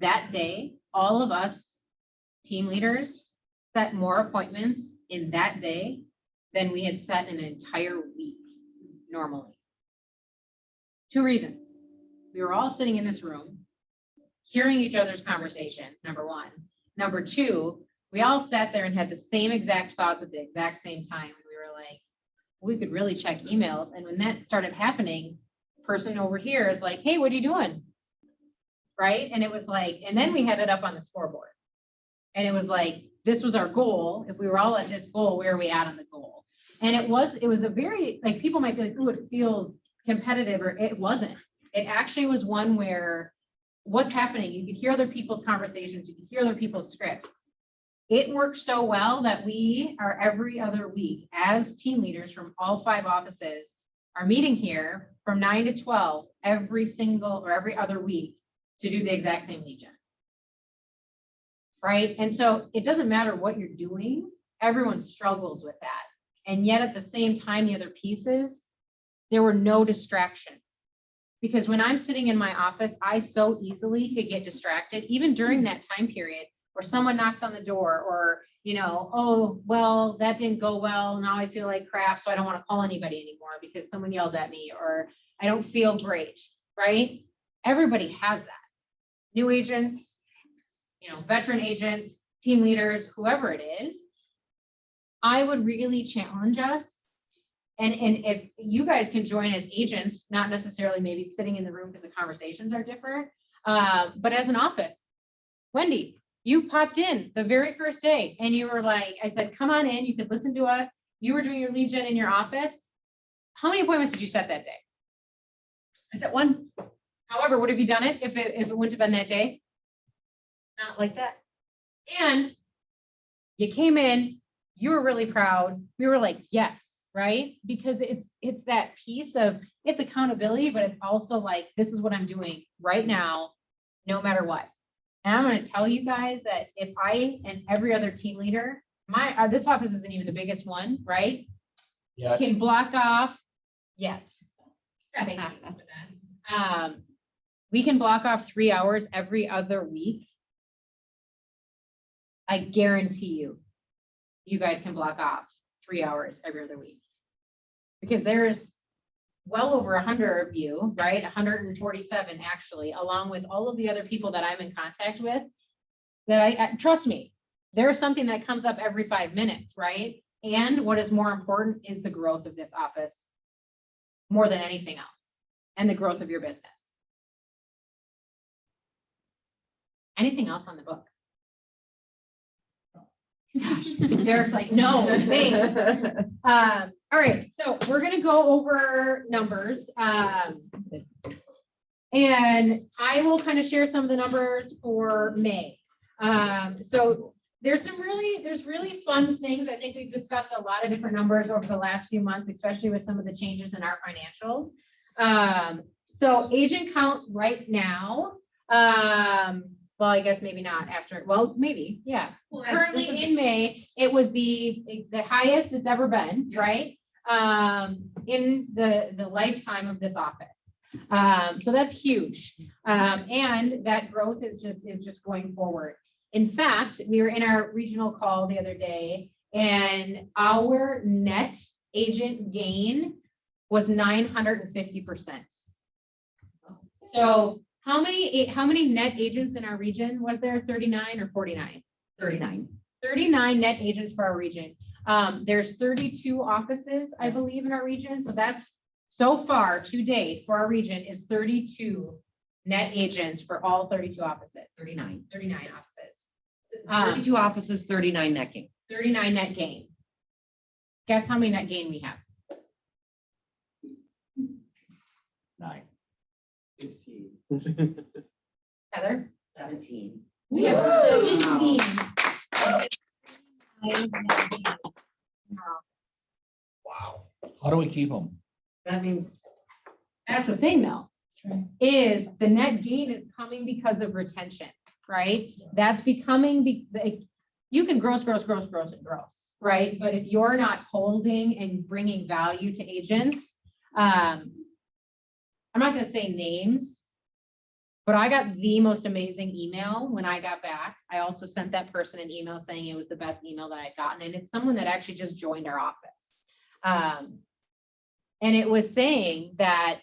That day, all of us team leaders set more appointments in that day than we had set in an entire week normally. 2 reasons. We were all sitting in this room, hearing each other's conversations, number 1. Number 2, we all sat there and had the same exact thoughts at the exact same time. And we were like, we could really check emails. And when that started happening, person over here is like, hey, what are you doing? Right? And it was like, and then we had it up on the scoreboard. And it was like, this was our goal. If we were all at this goal, where are we at on the goal? And it was a very, like, people might be like, oh, it feels competitive, or it wasn't. It actually was one where what's happening, you could hear other people's conversations, you could hear other people's scripts. It worked so well that we are every other week as team leaders from all 5 offices are meeting here from 9 to 12 every single or every other week to do the exact same lead gen. Right? And so it doesn't matter what you're doing, everyone struggles with that. And yet at the same time, the other pieces, there were no distractions. Because when I'm sitting in my office, I so easily could get distracted, even during that time period where someone knocks on the door or, oh, well, that didn't go well. Now I feel like crap, so I don't want to call anybody anymore because someone yelled at me, or I don't feel great, right? Everybody has that. New agents, veteran agents, team leaders, whoever it is, I would really challenge us. And if you guys can join as agents, not necessarily maybe sitting in the room because the conversations are different, but as an office, Wendy, you popped in the very first day and you were like, I said, come on in, you could listen to us. You were doing your lead gen in your office. How many appointments did you set that day? I said one, However, would have you done it if it wouldn't have been that day? not like that. And you came in, you were really proud. We were like, yes, right? Because it's that piece of, it's accountability, but it's also like, this is what I'm doing right now, no matter what. And I'm going to tell you guys that if I and every other team leader, this office isn't even the biggest one, right? Yeah. Can block off yet. Thank you for that. We can block off 3 hours every other week. I guarantee you guys can block off 3 hours every other week. Because there's well over 100 of you, right? 147 actually, along with all of the other people that I'm in contact with, that I trust me, there's something that comes up every 5 minutes, right? And what is more important is the growth of this office more than anything else, and the growth of your business. Anything else on the book? Derek's like, no, thanks. All right, so we're gonna go over numbers. And I will kind of share some of the numbers for May. So there's really fun things. I think we've discussed a lot of different numbers over the last few months, especially with some of the changes in our financials. So agent count right now, well, I guess maybe not after, well, maybe, yeah. Currently in May, it was the highest it's ever been, right? In the lifetime of this office. So that's huge. And that growth is just going forward. In fact, we were in our regional call the other day and our net agent gain was 950%. So how many net agents in our region was there? 39 or 49? 39. 39 net agents for our region. There's 32 offices, I believe, in our region. So that's so far to date for our region is 32 net agents for all 32 offices. 39. 39 offices. 32 offices, 39 net gain. 39 net gain. Guess how many net gain we have? 9. 15. Heather? 17. We have 17. Wow. How do we keep them? That means That's the thing though, is the net gain is coming because of retention, right? That's becoming, you can gross, right? But if you're not holding and bringing value to agents, I'm not gonna say names, but I got the most amazing email when I got back. I also sent that person an email saying it was the best email that I'd gotten, and it's someone that actually just joined our office. And it was saying that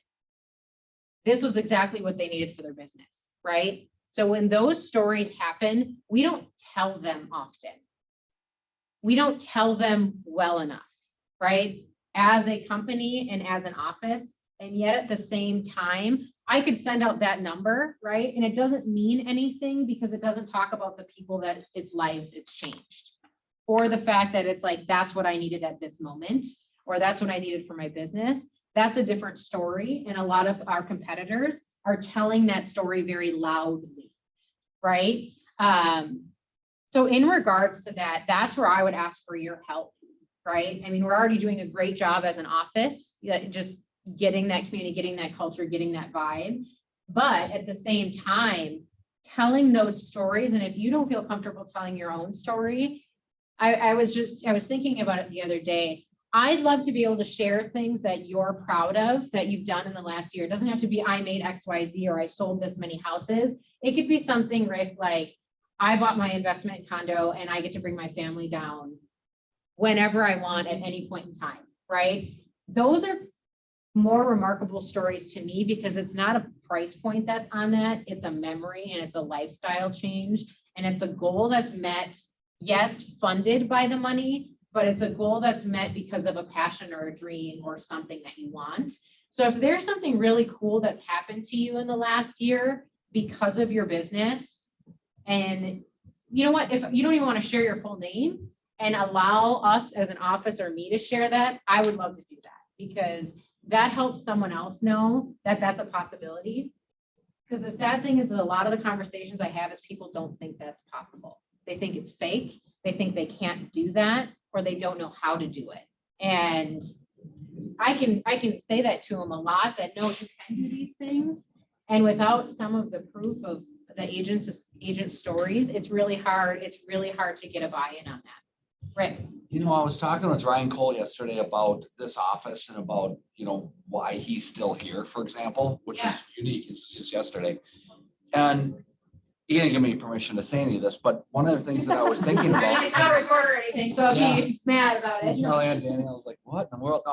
this was exactly what they needed for their business, right? So when those stories happen, we don't tell them often. We don't tell them well enough, right? As a company and as an office, and yet at the same time, I could send out that number, right? And it doesn't mean anything because it doesn't talk about the people that its lives it's changed. Or the fact that it's like, that's what I needed at this moment, or that's what I needed for my business. That's a different story. And a lot of our competitors are telling that story very loudly, right? So in regards to that, that's where I would ask for your help, right? I mean, we're already doing a great job as an office, just getting that community, getting that culture, getting that vibe. But at the same time, telling those stories, and if you don't feel comfortable telling your own story, I was thinking about it the other day. I'd love to be able to share things that you're proud of that you've done in the last year. It doesn't have to be I made XYZ or I sold this many houses. It could be something, Rick, like I bought my investment condo and I get to bring my family down whenever I want at any point in time, right? Those are more remarkable stories to me because it's not a price point that's on that. It's a memory and it's a lifestyle change. And it's a goal that's met, yes, funded by the money, but it's a goal that's met because of a passion or a dream or something that you want. So if there's something really cool that's happened to you in the last year because of your business, and you know what, if you don't even want to share your full name and allow us as an office or me to share that, I would love to do that, because that helps someone else know that that's a possibility. Because the sad thing is that a lot of the conversations I have is people don't think that's possible. They think it's fake. They think they can't do that, or they don't know how to do it. And I can say that to them a lot, that no, you can do these things. And without some of the proof of the agent stories, it's really hard to get a buy-in on that. Right. You know, I was talking with Ryan Cole yesterday about this office and about, you know, why he's still here, for example, which is unique. It's just yesterday. And he didn't give me permission to say any of this, but one of the things that I was thinking about. It's not recorded or anything, so if he's mad about it. No, and Danny, I was like, what in the world?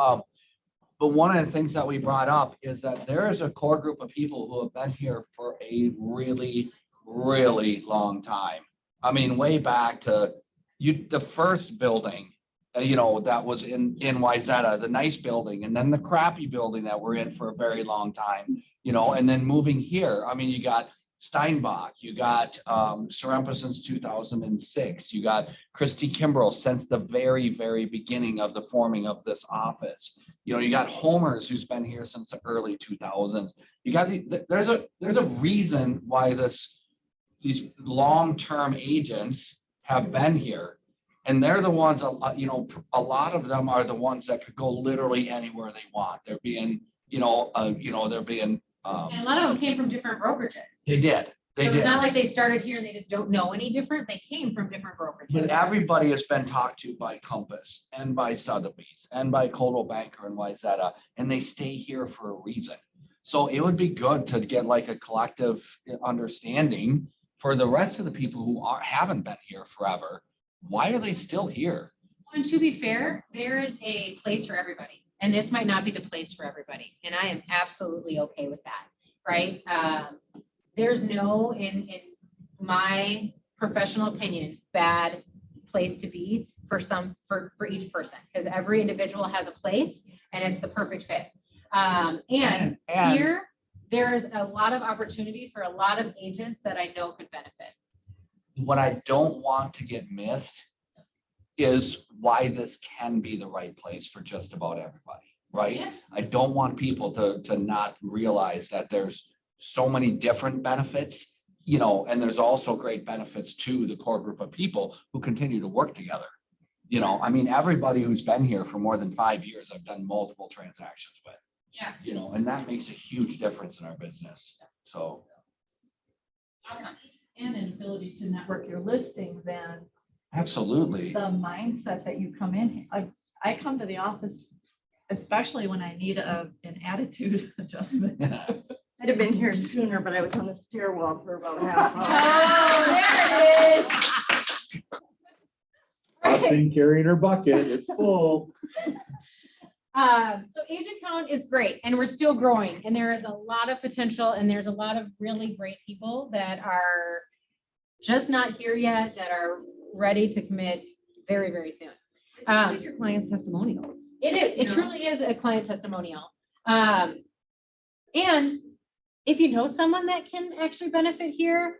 But one of the things that we brought up is that there is a core group of people who have been here for a really, really long time. I mean, way back to the first building, you know, that was in Wayzata, the nice building, and then the crappy building that we're in for a very long time, you know, and then moving here. I mean, you got Steinbach, you got Serempa since 2006, you got Christy Kimbrell since the very, very beginning of the forming of this office. You know, you got Homers, who's been here since the early 2000s. You got there's a reason why these long-term agents have been here. And they're the ones, you know, a lot of them are the ones that could go literally anywhere they want. They're being, they're being. And a lot of them came from different brokerages. They did. So it's not like they started here and they just don't know any different. They came from different brokerages. But everybody has been talked to by Compass and by Sotheby's and by Coldwell Banker and Wayzata, and they stay here for a reason. So it would be good to get like a collective understanding for the rest of the people who haven't been here forever. Why are they still here? And to be fair, there is a place for everybody, and this might not be the place for everybody. And I am absolutely okay with that, right? There's no, in my professional opinion, bad place to be for each person, because every individual has a place and it's the perfect fit. And here, there's a lot of opportunity for a lot of agents that I know could benefit. What I don't want to get missed is why this can be the right place for just about everybody, right? Yeah. I don't want people to not realize that there's so many different benefits, you know, and there's also great benefits to the core group of people who continue to work together. You know, I mean, everybody who's been here for more than 5 years, I've done multiple transactions with. Yeah. You know, and that makes a huge difference in our business. So. Awesome. And an ability to network your listings and Absolutely. the mindset that you come in. I come to the office, especially when I need an attitude adjustment. I'd have been here sooner, but I was on the stairwell for about half an hour. Oh, there it is. Roxanne carrying her bucket, it's full. So agent count is great, and we're still growing, and there is a lot of potential, and there's a lot of really great people that are just not here yet, that are ready to commit very, very soon. Your clients' testimonials. It is, it truly is a client testimonial. And if you know someone that can actually benefit here,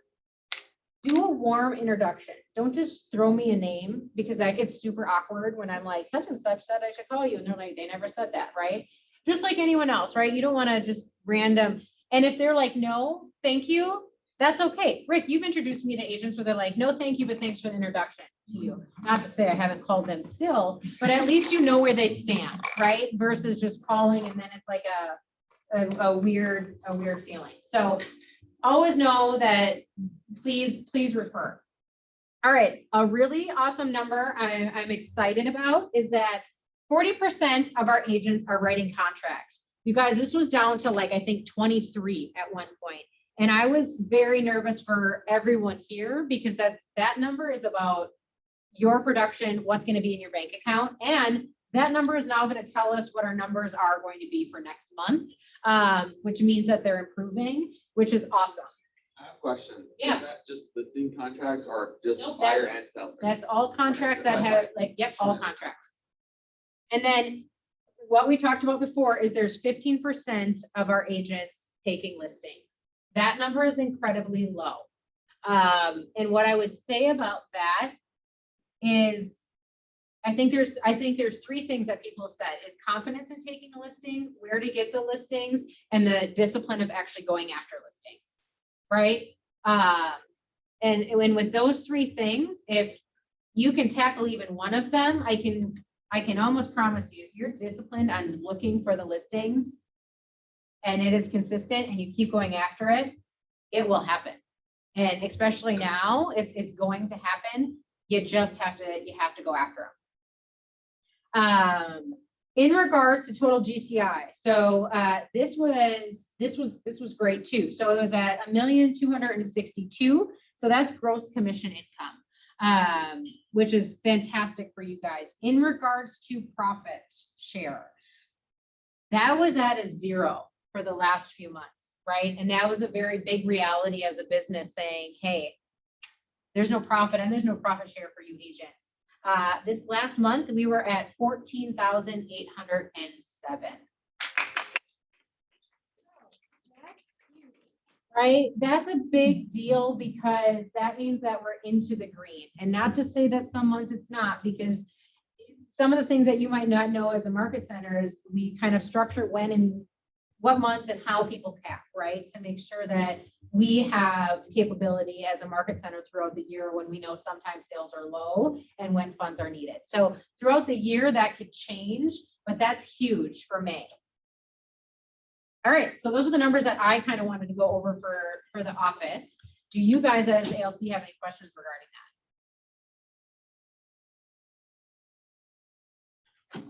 do a warm introduction. Don't just throw me a name, because that gets super awkward when I'm like, such and such said I should call you. And they're like, they never said that, right? Just like anyone else, right? You don't want to just random. And if they're like, no, thank you, that's okay. Rick, you've introduced me to agents where they're like, no, thank you, but thanks for the introduction to you. Not to say I haven't called them still, but at least you know where they stand, right? Versus just calling and then it's like a weird feeling. So always know that please refer. All right, a really awesome number I'm excited about is that 40% of our agents are writing contracts. You guys, this was down to like, I think 23 at one point. And I was very nervous for everyone here, because that number is about your production, what's going to be in your bank account. And that number is now going to tell us what our numbers are going to be for next month, which means that they're improving, which is awesome. I have a question. Is Yeah. that just listing contracts or just Nope, buyer that's- and seller? That's all contracts that have, like, yep, all contracts. And then what we talked about before is there's 15% of our agents taking listings. That number is incredibly low. And what I would say about that is, I think there's three things that people have said, is confidence in taking a listing, where to get the listings, and the discipline of actually going after listings, right? And when with those three things, if you can tackle even one of them, I can almost promise you, if you're disciplined on looking for the listings and it is consistent and you keep going after it, it will happen. And especially now, it's going to happen. You just have to go after them. In regards to total GCI, so this was great too. So it was at 1,262,000. So that's gross commission income, which is fantastic for you guys. In regards to profit share, that was at a 0 for the last few months, right? And that was a very big reality as a business saying, hey, there's no profit and there's no profit share for you agents. This last month, we were at 14,807. Right? That's a big deal because that means that we're into the green. And not to say that some months it's not, because some of the things that you might not know as a market center is we kind of structure when and what months and how people cap, right? To make sure that we have capability as a market center throughout the year when we know sometimes sales are low and when funds are needed. So throughout the year that could change, but that's huge for May. All right, so those are the numbers that I kind of wanted to go over for the office. Do you guys as ALC have any questions regarding that?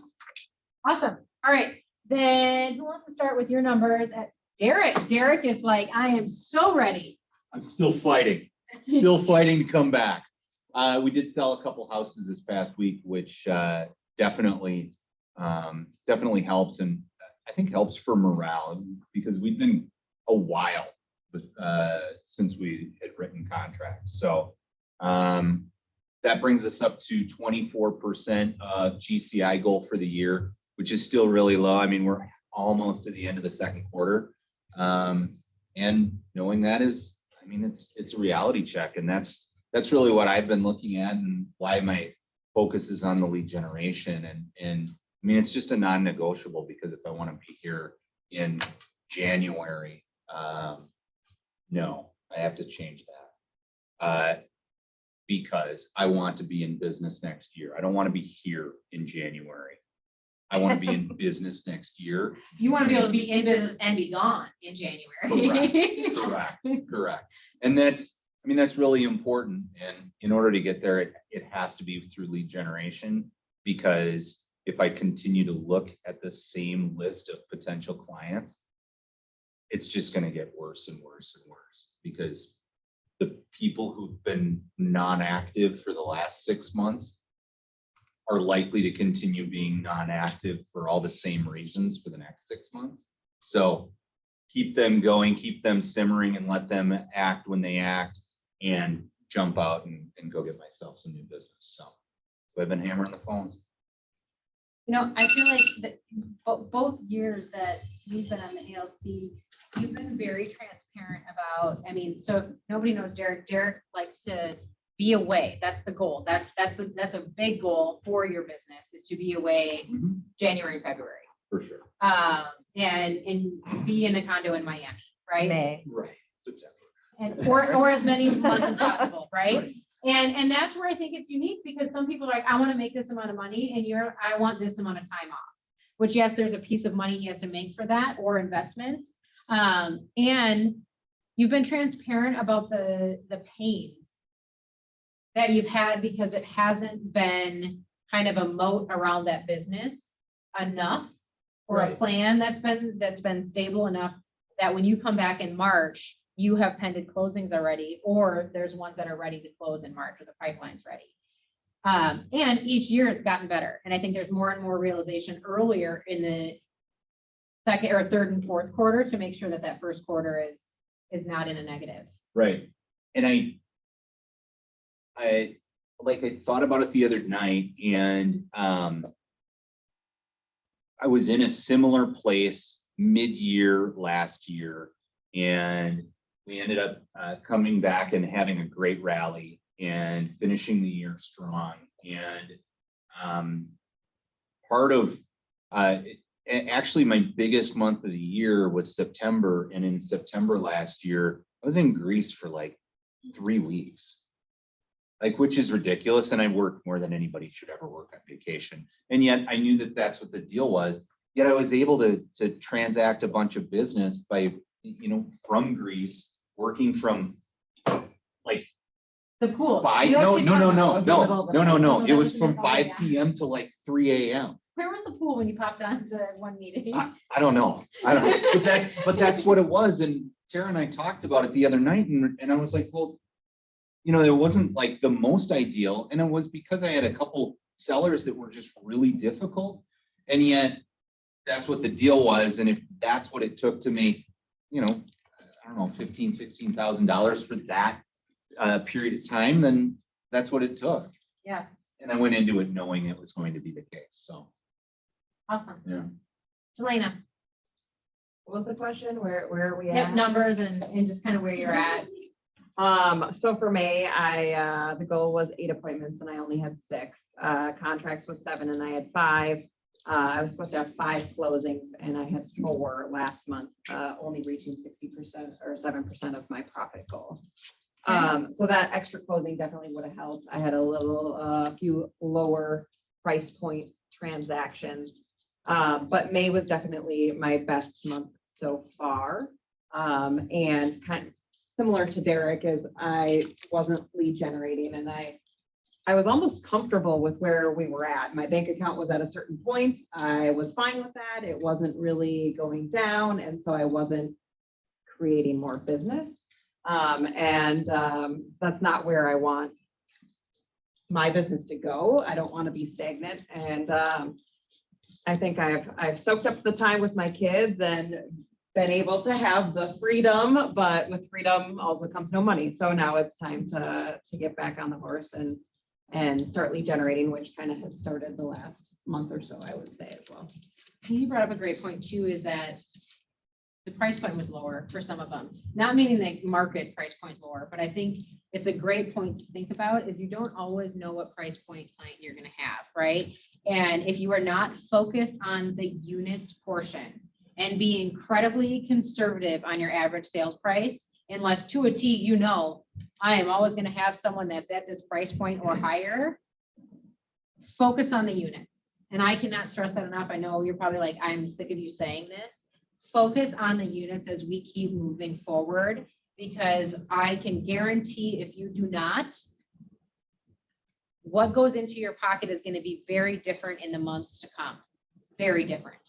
Awesome. All right, then who wants to start with your numbers? Derek. Derek is like, I am so ready. I'm still fighting to come back. We did sell a couple houses this past week, which definitely helps, and I think helps for morale because we've been a while since we had written contracts. So that brings us up to 24% of GCI goal for the year, which is still really low. I mean, we're almost at the end of the second quarter. And knowing that is, I mean, it's a reality check, and that's really what I've been looking at and why my focus is on the lead generation. And I mean, it's just a non-negotiable because if I want to be here in January, no, I have to change that. Because I want to be in business next year. I don't want to be here in January. I want to be in business next year. You want to be able to be in business and be gone in January. Correct. And that's really important. And in order to get there, it has to be through lead generation, because if I continue to look at the same list of potential clients, it's just going to get worse and worse and worse, because the people who've been non-active for the last 6 months are likely to continue being non-active for all the same reasons for the next 6 months. So keep them going, keep them simmering, and let them act when they act, and jump out and go get myself some new business. So I've been hammering the phones. You know, I feel like that both years that we've been on the ALC, you've been very transparent about, I mean, so if nobody knows Derek likes to be away. That's the goal. That's a big goal for your business, is to be away January, February. For sure. And be in a condo in Miami, right? May. Right. September. And or as many months as possible, right? And that's where I think it's unique, because some people are like, I want to make this amount of money, and I want this amount of time off. Which, yes, there's a piece of money he has to make for that, or investments. And you've been transparent about the pains that you've had, because it hasn't been kind of a moat around that business enough, or a plan that's been stable enough that when you come back in March, you have pending closings already, or there's ones that are ready to close in March, or the pipeline's ready. And each year it's gotten better. And I think there's more and more realization earlier in the second or third and fourth quarter to make sure that first quarter is not in a negative. Right. And I thought about it the other night and I was in a similar place mid-year last year and we ended up coming back and having a great rally and finishing the year strong. And part of actually my biggest month of the year was September. And in September last year, I was in Greece for like 3 weeks. Like, which is ridiculous. And I worked more than anybody should ever work on vacation. And yet I knew that that's what the deal was. Yet I was able to transact a bunch of business by, from Greece, working from like The pool. no. It was from Oh, 5 yeah. PM to like 3 AM. Where was the pool when you popped on to one meeting? I don't know. But that's what it was. And Tara and I talked about it the other night and I was like, well, it wasn't like the most ideal. And it was because I had a couple sellers that were just really difficult. And yet that's what the deal was. And if that's what it took to make, I don't know, $15,000, $16,000 for that period of time, then that's what it took. Yeah, And I went into it knowing it was going to be the case. So, awesome. yeah. Jelena, What was the question? Where are we yep, at? numbers and just kind of where you're at. So for May, the goal was 8 appointments and I only had 6. Contracts was 7 and I had 5. I was supposed to have 5 closings and I had 4 last month, only reaching 60% or 7% of my profit goal. So that extra closing definitely would have helped. I had a few lower price point transactions. But May was definitely my best month so far. And kind of similar to Derek, is I wasn't lead generating and I was almost comfortable with where we were at. My bank account was at a certain point. I was fine with that. It wasn't really going down. And so I wasn't creating more business. That's not where I want my business to go. I don't want to be stagnant. And I think I've soaked up the time with my kids and been able to have the freedom, but with freedom also comes no money. So now it's time to get back on the horse and start lead generating, which kind of has started the last month or so, I would say as well. You brought up a great point too, is that the price point was lower for some of them. Not meaning the market price point lower, but I think it's a great point to think about is you don't always know what price point client you're going to have, right? And if you are not focused on the units portion and be incredibly conservative on your average sales price, unless to a T, I am always going to have someone that's at this price point or higher, focus on the units. And I cannot stress that enough. I know you're probably like, I'm sick of you saying this. Focus on the units as we keep moving forward, because I can guarantee if you do not, what goes into your pocket is going to be very different in the months to come. Very different,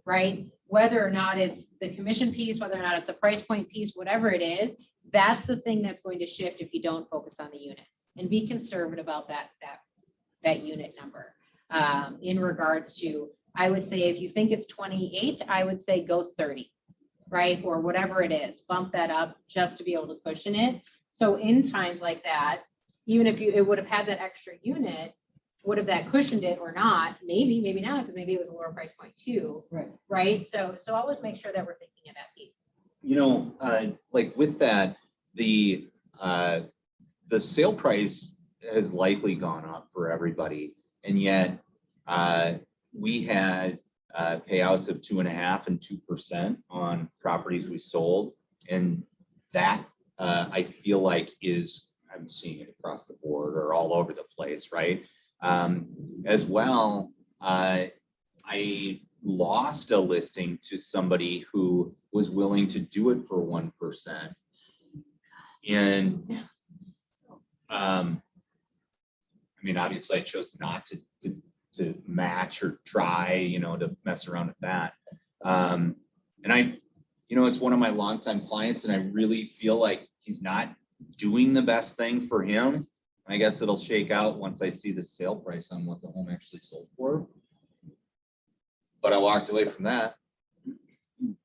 right? Whether or not it's the commission piece, whether or not it's the price point piece, whatever it is, that's the thing that's going to shift if you don't focus on the units and be conservative about that unit number. In regards to, I would say if you think it's 28, I would say go 30, right? Or whatever it is, bump that up just to be able to cushion it. So in times like that, even if it would have had that extra unit, would have that cushioned it or not? Maybe, maybe not, because maybe it was a lower price point too. Right. Right. So always make sure that we're thinking of that piece. Like with that, the sale price has likely gone up for everybody. And yet we had payouts of 2.5% and 2% on properties we sold. And that I feel like I'm seeing it across the board or all over the place, right? As well, I lost a listing to somebody who was willing to do it for 1%. And obviously I chose not to match or try, to mess around with that. And it's one of my longtime clients and I really feel like he's not doing the best thing for him. I guess it'll shake out once I see the sale price on what the home actually sold for. But I walked away from that.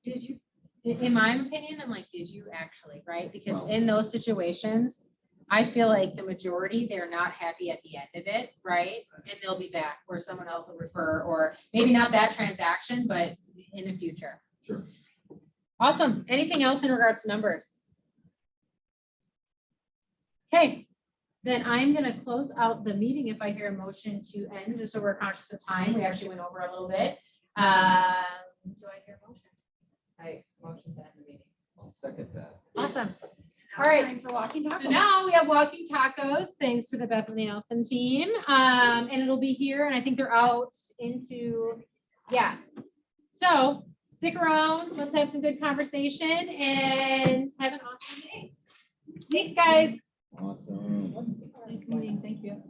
Did you in my opinion, I'm like, did you actually, right? Because in those situations, I feel like the majority, they're not happy at the end of it, right? And they'll be back, or someone else will refer, or maybe not that transaction, but in the future. Sure. Awesome. Anything else in regards to numbers? Okay, then I'm gonna close out the meeting if I hear a motion to end, just so we're conscious of time. We actually went over a little bit. Do I hear a motion? I motion to end the meeting. I'll second that. Awesome. All right. Time for walking So tacos. now we have walking tacos, thanks to the Bethany Nelson team. And it'll be here, and I think they're out into, yeah. So stick around, let's have some good conversation and have an awesome day. Thanks, guys. Awesome. Nice meeting, thank you.